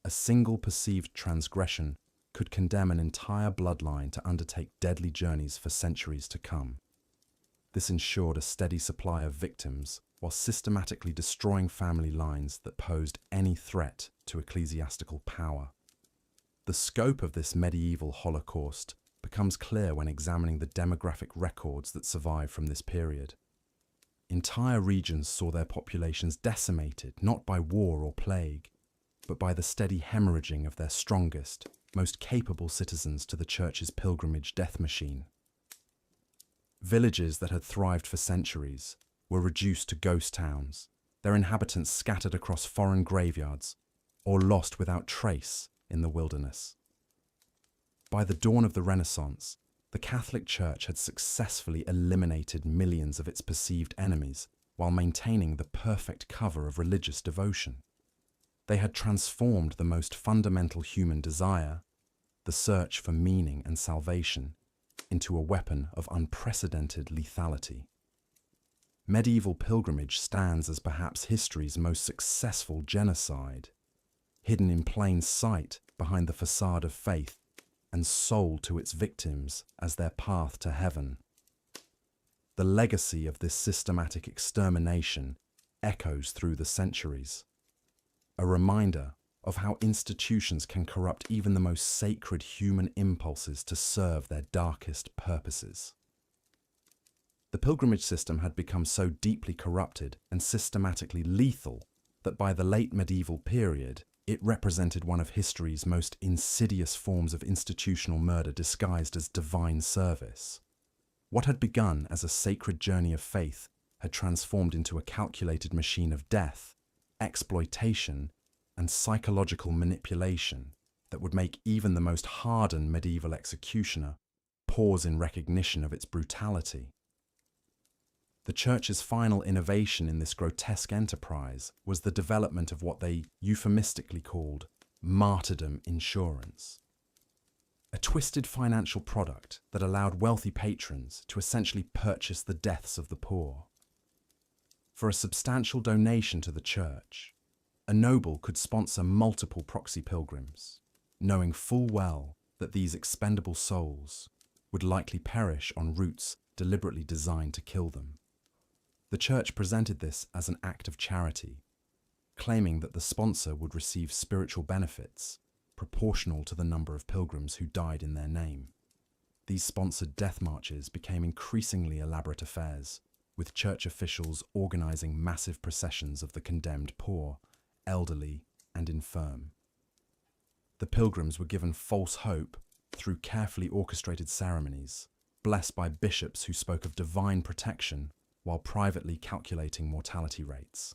A single perceived transgression could condemn an entire bloodline to undertake deadly journeys for centuries to come. This ensured a steady supply of victims while systematically destroying family lines that posed any threat to ecclesiastical power. The scope of this medieval Holocaust becomes clear when examining the demographic records that survive from this period. Entire regions saw their populations decimated not by war or plague, but by the steady hemorrhaging of their strongest, most capable citizens to the Church's pilgrimage death machine. Villages that had thrived for centuries were reduced to ghost towns, their inhabitants scattered across foreign graveyards or lost without trace in the wilderness. By the dawn of the Renaissance, the Catholic Church had successfully eliminated millions of its perceived enemies while maintaining the perfect cover of religious devotion. They had transformed the most fundamental human desire, the search for meaning and salvation, into a weapon of unprecedented lethality. Medieval pilgrimage stands as perhaps history's most successful genocide, hidden in plain sight behind the facade of faith and sold to its victims as their path to heaven. The legacy of this systematic extermination echoes through the centuries, a reminder of how institutions can corrupt even the most sacred human impulses to serve their darkest purposes. The pilgrimage system had become so deeply corrupted and systematically lethal that by the late medieval period, it represented one of history's most insidious forms of institutional murder disguised as divine service. What had begun as a sacred journey of faith had transformed into a calculated machine of death, exploitation, and psychological manipulation that would make even the most hardened medieval executioner pause in recognition of its brutality. The Church's final innovation in this grotesque enterprise was the development of what they euphemistically called martyrdom insurance, a twisted financial product that allowed wealthy patrons to essentially purchase the deaths of the poor. For a substantial donation to the Church, a noble could sponsor multiple proxy pilgrims, knowing full well that these expendable souls would likely perish on routes deliberately designed to kill them. The Church presented this as an act of charity, claiming that the sponsor would receive spiritual benefits proportional to the number of pilgrims who died in their name. These sponsored death marches became increasingly elaborate affairs, with Church officials organizing massive processions of the condemned poor, elderly, and infirm. The pilgrims were given false hope through carefully orchestrated ceremonies, blessed by bishops who spoke of divine protection while privately calculating mortality rates.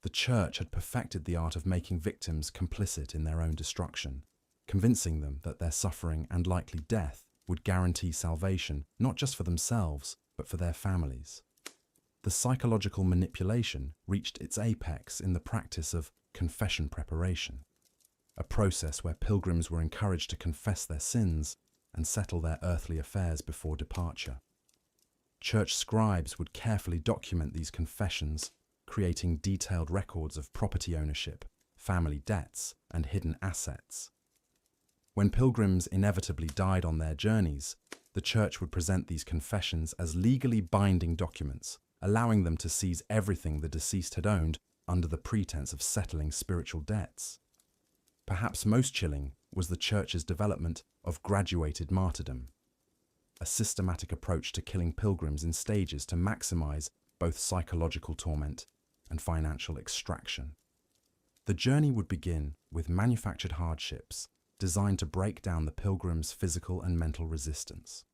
The Church had perfected the art of making victims complicit in their own destruction, convincing them that their suffering and likely death would guarantee salvation not just for themselves, but for their families. The psychological manipulation reached its apex in the practice of confession preparation, a process where pilgrims were encouraged to confess their sins and settle their earthly affairs before departure. Church scribes would carefully document these confessions, creating detailed records of property ownership, family debts, and hidden assets. When pilgrims inevitably died on their journeys, the Church would present these confessions as legally binding documents, allowing them to seize everything the deceased had owned under the pretense of settling spiritual debts. Perhaps most chilling was the Church's development of graduated martyrdom, a systematic approach to killing pilgrims in stages to maximize both psychological torment and financial extraction. The journey would begin with manufactured hardships designed to break down the pilgrims' physical and mental resistance.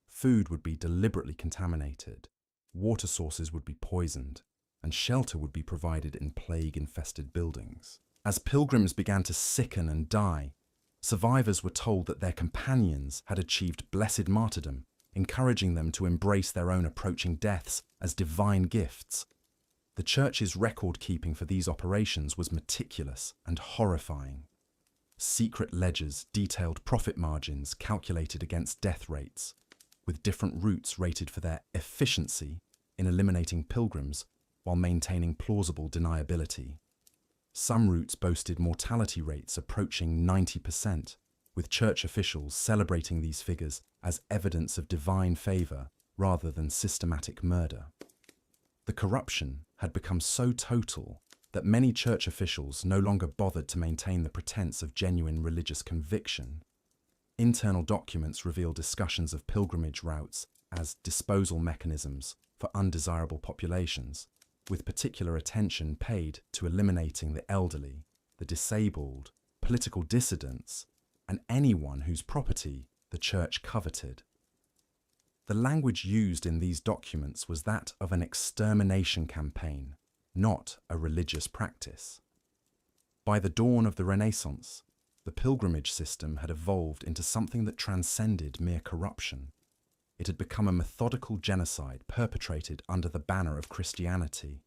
Food would be deliberately contaminated, water sources would be poisoned, and shelter would be provided in plague-infested buildings. As pilgrims began to sicken and die, survivors were told that their companions had achieved blessed martyrdom, encouraging them to embrace their own approaching deaths as divine gifts. The Church's record-keeping for these operations was meticulous and horrifying. Secret ledgers detailed profit margins calculated against death rates, with different routes rated for their efficiency in eliminating pilgrims while maintaining plausible deniability. Some routes boasted mortality rates approaching 90%, with Church officials celebrating these figures as evidence of divine favor rather than systematic murder. The corruption had become so total that many Church officials no longer bothered to maintain the pretense of genuine religious conviction. Internal documents reveal discussions of pilgrimage routes as disposal mechanisms for undesirable populations, with particular attention paid to eliminating the elderly, the disabled, political dissidents, and anyone whose property the Church coveted. The language used in these documents was that of an extermination campaign, not a religious practice. By the dawn of the Renaissance, the pilgrimage system had evolved into something that transcended mere corruption. it had become a methodical genocide perpetrated under the banner of Christianity.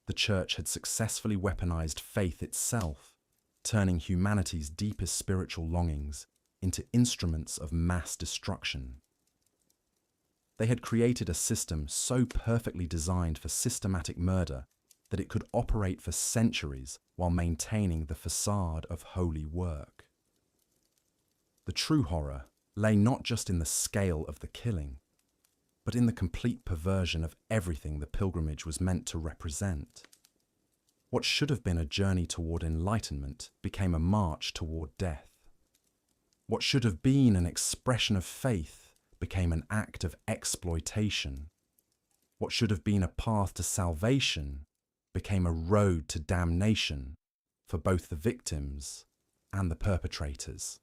The Church had successfully weaponized faith itself, turning humanity's deepest spiritual longings into instruments of mass destruction. They had created a system so perfectly designed for systematic murder that it could operate for centuries while maintaining the facade of holy work. The true horror lay not just in the scale of the killing, but in the complete perversion of everything the pilgrimage was meant to represent. What should have been a journey toward enlightenment became a march toward death. What should have been an expression of faith became an act of exploitation. What should have been a path to salvation became a road to damnation for both the victims and the perpetrators.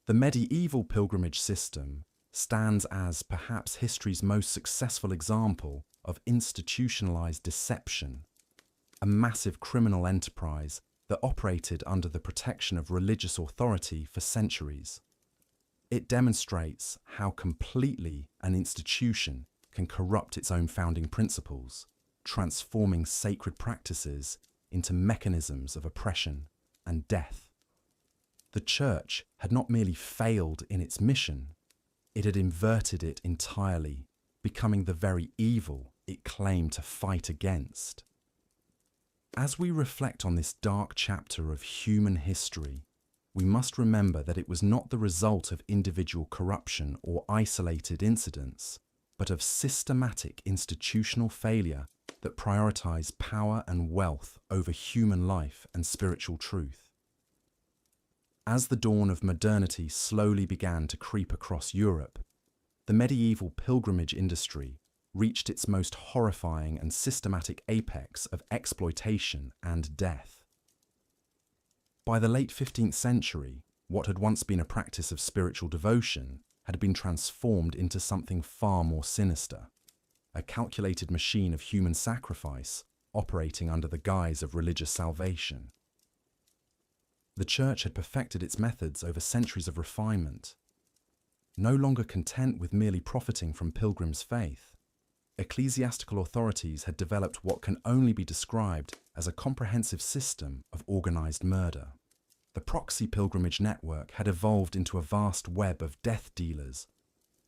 The medieval pilgrimage system stands as perhaps history's most successful example of institutionalized deception, a massive criminal enterprise that operated under the protection of religious authority for centuries. It demonstrates how completely an institution can corrupt its own founding principles, transforming sacred practices into mechanisms of oppression and death. The Church had not merely failed in its mission, it had inverted it entirely, becoming the very evil it claimed to fight against. As we reflect on this dark chapter of human history, we must remember that it was not the result of individual corruption or isolated incidents, but of systematic institutional failure that prioritized power and wealth over human life and spiritual truth. As the dawn of modernity slowly began to creep across Europe, the medieval pilgrimage industry reached its most horrifying and systematic apex of exploitation and death. By the late 15th century, what had once been a practice of spiritual devotion had been transformed into something far more sinister, a calculated machine of human sacrifice operating under the guise of religious salvation. The Church had perfected its methods over centuries of refinement. No longer content with merely profiting from pilgrims' faith, ecclesiastical authorities had developed what can only be described as a comprehensive system of organized murder. The proxy pilgrimage network had evolved into a vast web of death dealers,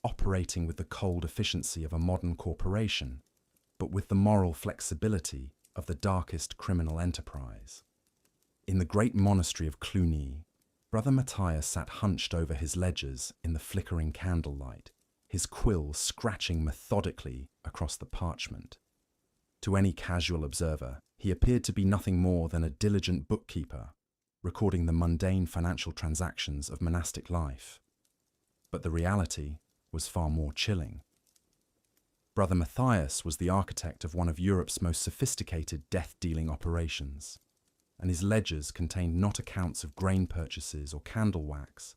operating with the cold efficiency of a modern corporation, but with the moral flexibility of the darkest criminal enterprise. In the great monastery of Cluny, Brother Matthias sat hunched over his ledgers in the flickering candlelight, his quill scratching methodically across the parchment. To any casual observer, he appeared to be nothing more than a diligent bookkeeper, recording the mundane financial transactions of monastic life. But the reality was far more chilling. Brother Matthias was the architect of one of Europe's most sophisticated death-dealing operations, and his ledgers contained not accounts of grain purchases or candle wax,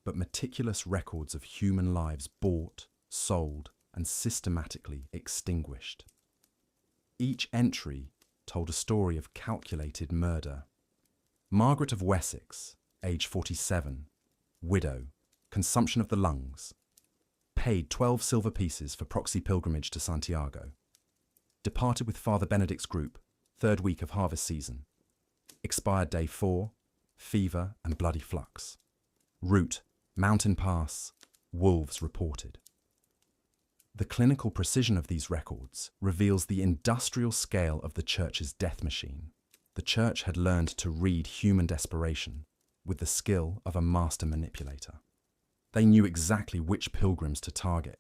but meticulous records of human lives bought, sold, and systematically extinguished. Each entry told a story of calculated murder. Margaret of Wessex, age 47, widow, consumption of the lungs, paid 12 silver pieces for proxy pilgrimage to Santiago. Departed with Father Benedict's group, third week of harvest season. Expired day 4, fever and bloody flux. Route, mountain pass, wolves reported. The clinical precision of these records reveals the industrial scale of the Church's death machine. The Church had learned to read human desperation with the skill of a master manipulator. They knew exactly which pilgrims to target: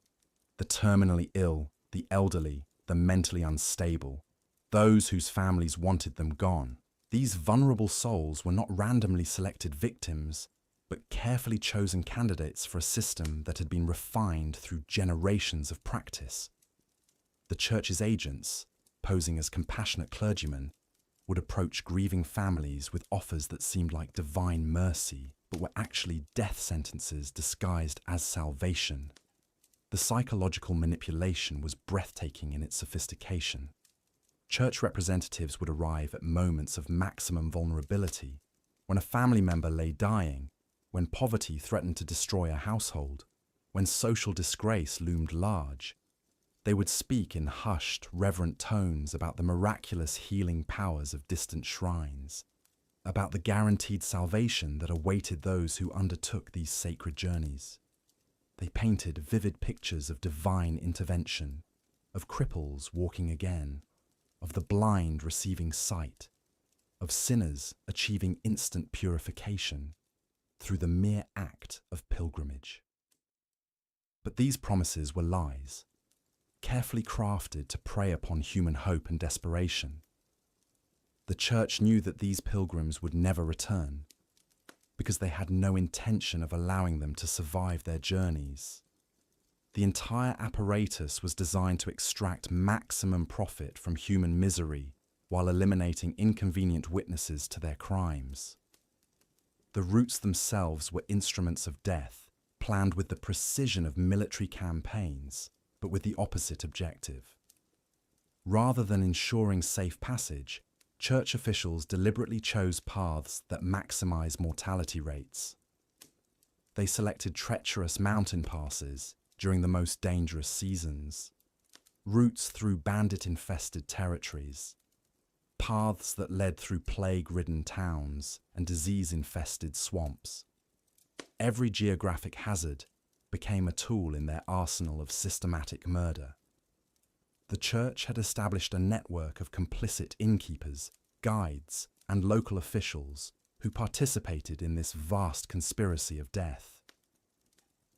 the terminally ill, the elderly, the mentally unstable, those whose families wanted them gone. These vulnerable souls were not randomly selected victims, but carefully chosen candidates for a system that had been refined through generations of practice. The Church's agents, posing as compassionate clergymen, would approach grieving families with offers that seemed like divine mercy, but were actually death sentences disguised as salvation. The psychological manipulation was breathtaking in its sophistication. Church representatives would arrive at moments of maximum vulnerability, when a family member lay dying, when poverty threatened to destroy a household, when social disgrace loomed large, they would speak in hushed, reverent tones about the miraculous healing powers of distant shrines, about the guaranteed salvation that awaited those who undertook these sacred journeys. They painted vivid pictures of divine intervention, of cripples walking again, of the blind receiving sight, of sinners achieving instant purification through the mere act of pilgrimage. But these promises were lies, carefully crafted to prey upon human hope and desperation. The Church knew that these pilgrims would never return, because they had no intention of allowing them to survive their journeys. The entire apparatus was designed to extract maximum profit from human misery while eliminating inconvenient witnesses to their crimes. The routes themselves were instruments of death, planned with the precision of military campaigns, but with the opposite objective. Rather than ensuring safe passage, Church officials deliberately chose paths that maximize mortality rates. They selected treacherous mountain passes during the most dangerous seasons, routes through bandit-infested territories, paths that led through plague-ridden towns and disease-infested swamps. Every geographic hazard became a tool in their arsenal of systematic murder. The Church had established a network of complicit innkeepers, guides, and local officials who participated in this vast conspiracy of death.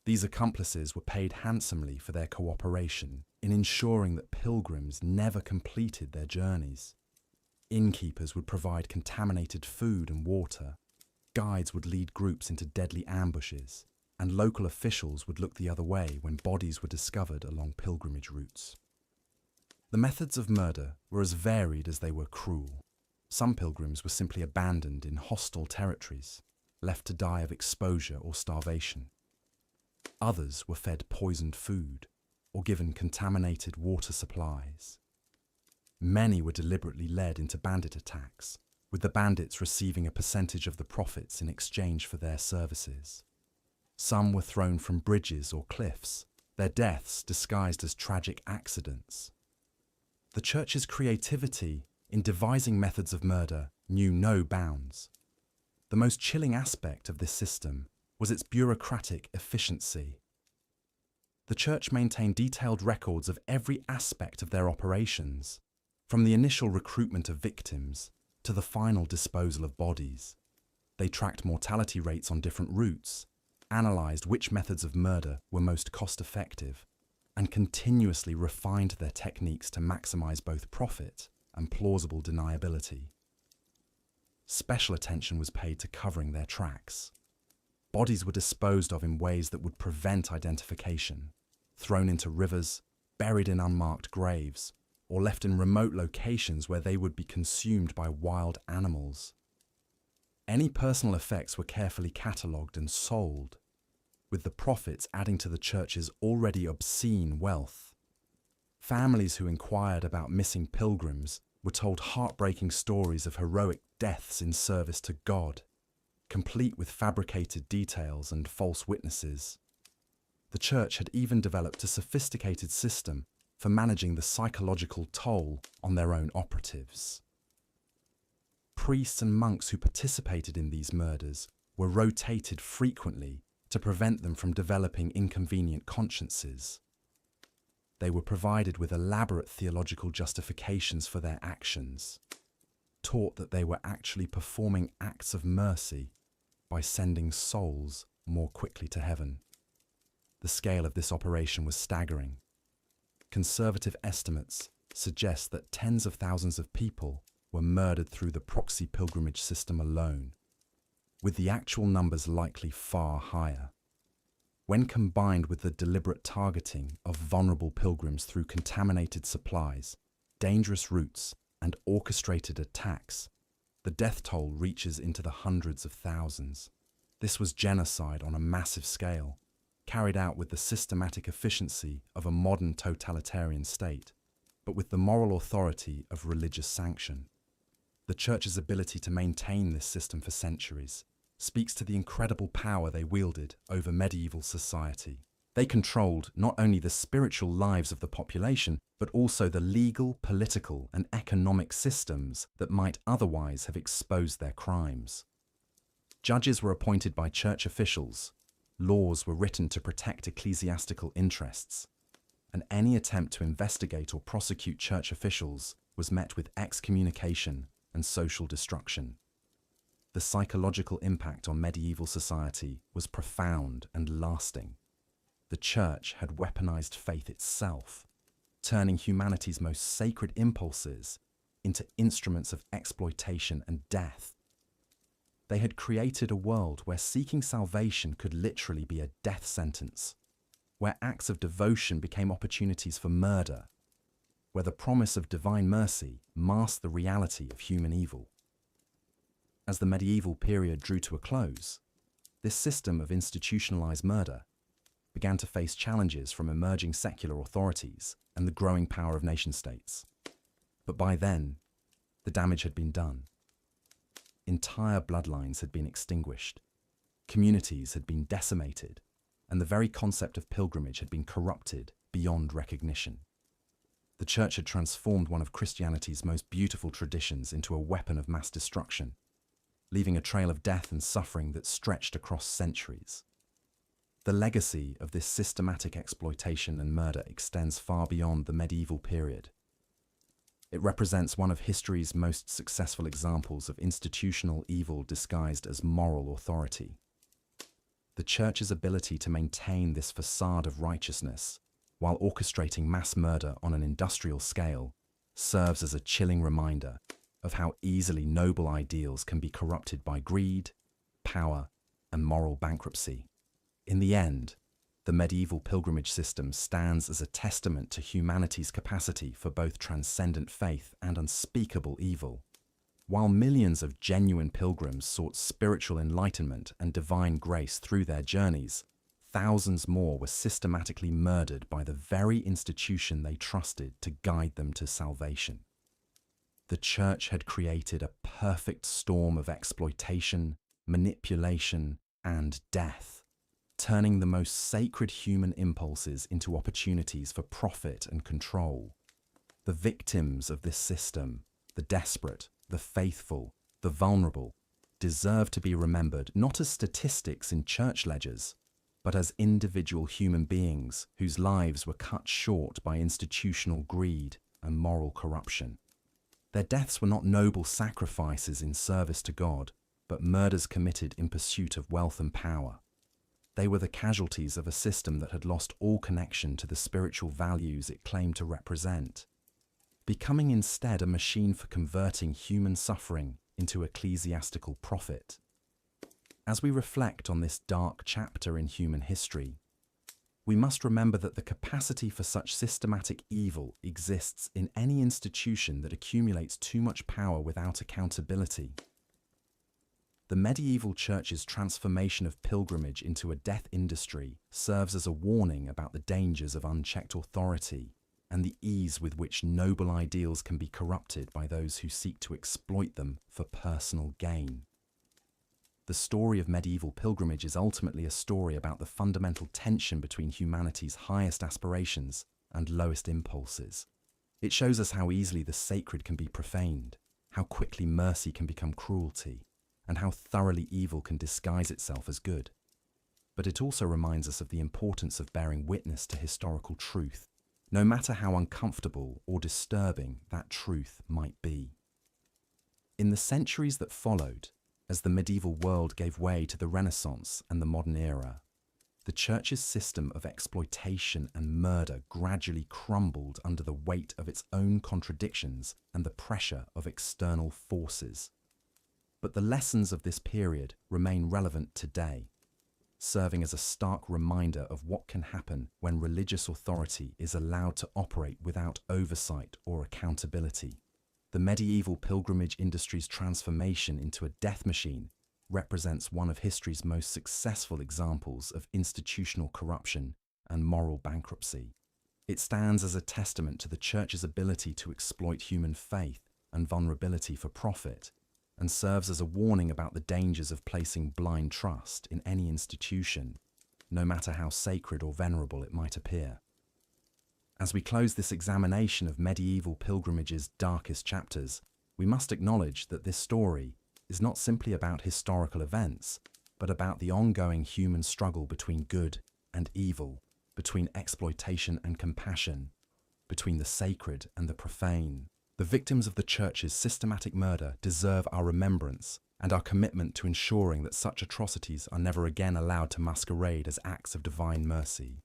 These accomplices were paid handsomely for their cooperation in ensuring that pilgrims never completed their journeys. Innkeepers would provide contaminated food and water, guides would lead groups into deadly ambushes, and local officials would look the other way when bodies were discovered along pilgrimage routes. The methods of murder were as varied as they were cruel. Some pilgrims were simply abandoned in hostile territories, left to die of exposure or starvation. Others were fed poisoned food or given contaminated water supplies. Many were deliberately led into bandit attacks, with the bandits receiving a percentage of the profits in exchange for their services. Some were thrown from bridges or cliffs, their deaths disguised as tragic accidents. The Church's creativity in devising methods of murder knew no bounds. The most chilling aspect of this system was its bureaucratic efficiency. The Church maintained detailed records of every aspect of their operations, from the initial recruitment of victims to the final disposal of bodies. They tracked mortality rates on different routes, analysed which methods of murder were most cost-effective, and continuously refined their techniques to maximise both profit and plausible deniability. Special attention was paid to covering their tracks. Bodies were disposed of in ways that would prevent identification, thrown into rivers, buried in unmarked graves, or left in remote locations where they would be consumed by wild animals. Any personal effects were carefully catalogued and sold, with the profits adding to the Church's already obscene wealth. Families who inquired about missing pilgrims were told heartbreaking stories of heroic deaths in service to God, complete with fabricated details and false witnesses. The Church had even developed a sophisticated system for managing the psychological toll on their own operatives. Priests and monks who participated in these murders were rotated frequently to prevent them from developing inconvenient consciences. They were provided with elaborate theological justifications for their actions, taught that they were actually performing acts of mercy by sending souls more quickly to heaven. The scale of this operation was staggering. Conservative estimates suggest that tens of thousands of people were murdered through the proxy pilgrimage system alone, with the actual numbers likely far higher. When combined with the deliberate targeting of vulnerable pilgrims through contaminated supplies, dangerous routes, and orchestrated attacks, the death toll reaches into the hundreds of thousands. This was genocide on a massive scale, carried out with the systematic efficiency of a modern totalitarian state, but with the moral authority of religious sanction. The Church's ability to maintain this system for centuries speaks to the incredible power they wielded over medieval society. They controlled not only the spiritual lives of the population, but also the legal, political, and economic systems that might otherwise have exposed their crimes. Judges were appointed by church officials, laws were written to protect ecclesiastical interests, and any attempt to investigate or prosecute church officials was met with excommunication and social destruction. The psychological impact on medieval society was profound and lasting. The church had weaponized faith itself, turning humanity's most sacred impulses into instruments of exploitation and death. They had created a world where seeking salvation could literally be a death sentence, where acts of devotion became opportunities for murder, where the promise of divine mercy masked the reality of human evil. As the medieval period drew to a close, this system of institutionalized murder began to face challenges from emerging secular authorities and the growing power of nation-states. But by then, the damage had been done. Entire bloodlines had been extinguished, communities had been decimated, and the very concept of pilgrimage had been corrupted beyond recognition. The church had transformed one of Christianity's most beautiful traditions into a weapon of mass destruction, leaving a trail of death and suffering that stretched across centuries. The legacy of this systematic exploitation and murder extends far beyond the medieval period. It represents one of history's most successful examples of institutional evil disguised as moral authority. The church's ability to maintain this facade of righteousness while orchestrating mass murder on an industrial scale serves as a chilling reminder of how easily noble ideals can be corrupted by greed, power, and moral bankruptcy. In the end, the medieval pilgrimage system stands as a testament to humanity's capacity for both transcendent faith and unspeakable evil. While millions of genuine pilgrims sought spiritual enlightenment and divine grace through their journeys, thousands more were systematically murdered by the very institution they trusted to guide them to salvation. The church had created a perfect storm of exploitation, manipulation, and death, turning the most sacred human impulses into opportunities for profit and control. The victims of this system, the desperate, the faithful, the vulnerable, deserve to be remembered not as statistics in church ledgers, but as individual human beings whose lives were cut short by institutional greed and moral corruption. Their deaths were not noble sacrifices in service to God, but murders committed in pursuit of wealth and power. They were the casualties of a system that had lost all connection to the spiritual values it claimed to represent, becoming instead a machine for converting human suffering into ecclesiastical profit. As we reflect on this dark chapter in human history, we must remember that the capacity for such systematic evil exists in any institution that accumulates too much power without accountability. The medieval church's transformation of pilgrimage into a death industry serves as a warning about the dangers of unchecked authority and the ease with which noble ideals can be corrupted by those who seek to exploit them for personal gain. The story of medieval pilgrimage is ultimately a story about the fundamental tension between humanity's highest aspirations and lowest impulses. It shows us how easily the sacred can be profaned, how quickly mercy can become cruelty, and how thoroughly evil can disguise itself as good. But it also reminds us of the importance of bearing witness to historical truth, no matter how uncomfortable or disturbing that truth might be. In the centuries that followed, as the medieval world gave way to the Renaissance and the modern era, the church's system of exploitation and murder gradually crumbled under the weight of its own contradictions and the pressure of external forces. But the lessons of this period remain relevant today, serving as a stark reminder of what can happen when religious authority is allowed to operate without oversight or accountability. The medieval pilgrimage industry's transformation into a death machine represents one of history's most successful examples of institutional corruption and moral bankruptcy. It stands as a testament to the church's ability to exploit human faith and vulnerability for profit, and serves as a warning about the dangers of placing blind trust in any institution. no matter how sacred or venerable it might appear. As we close this examination of medieval pilgrimage's darkest chapters, we must acknowledge that this story is not simply about historical events, but about the ongoing human struggle between good and evil, between exploitation and compassion, between the sacred and the profane. The victims of the Church's systematic murder deserve our remembrance and our commitment to ensuring that such atrocities are never again allowed to masquerade as acts of divine mercy.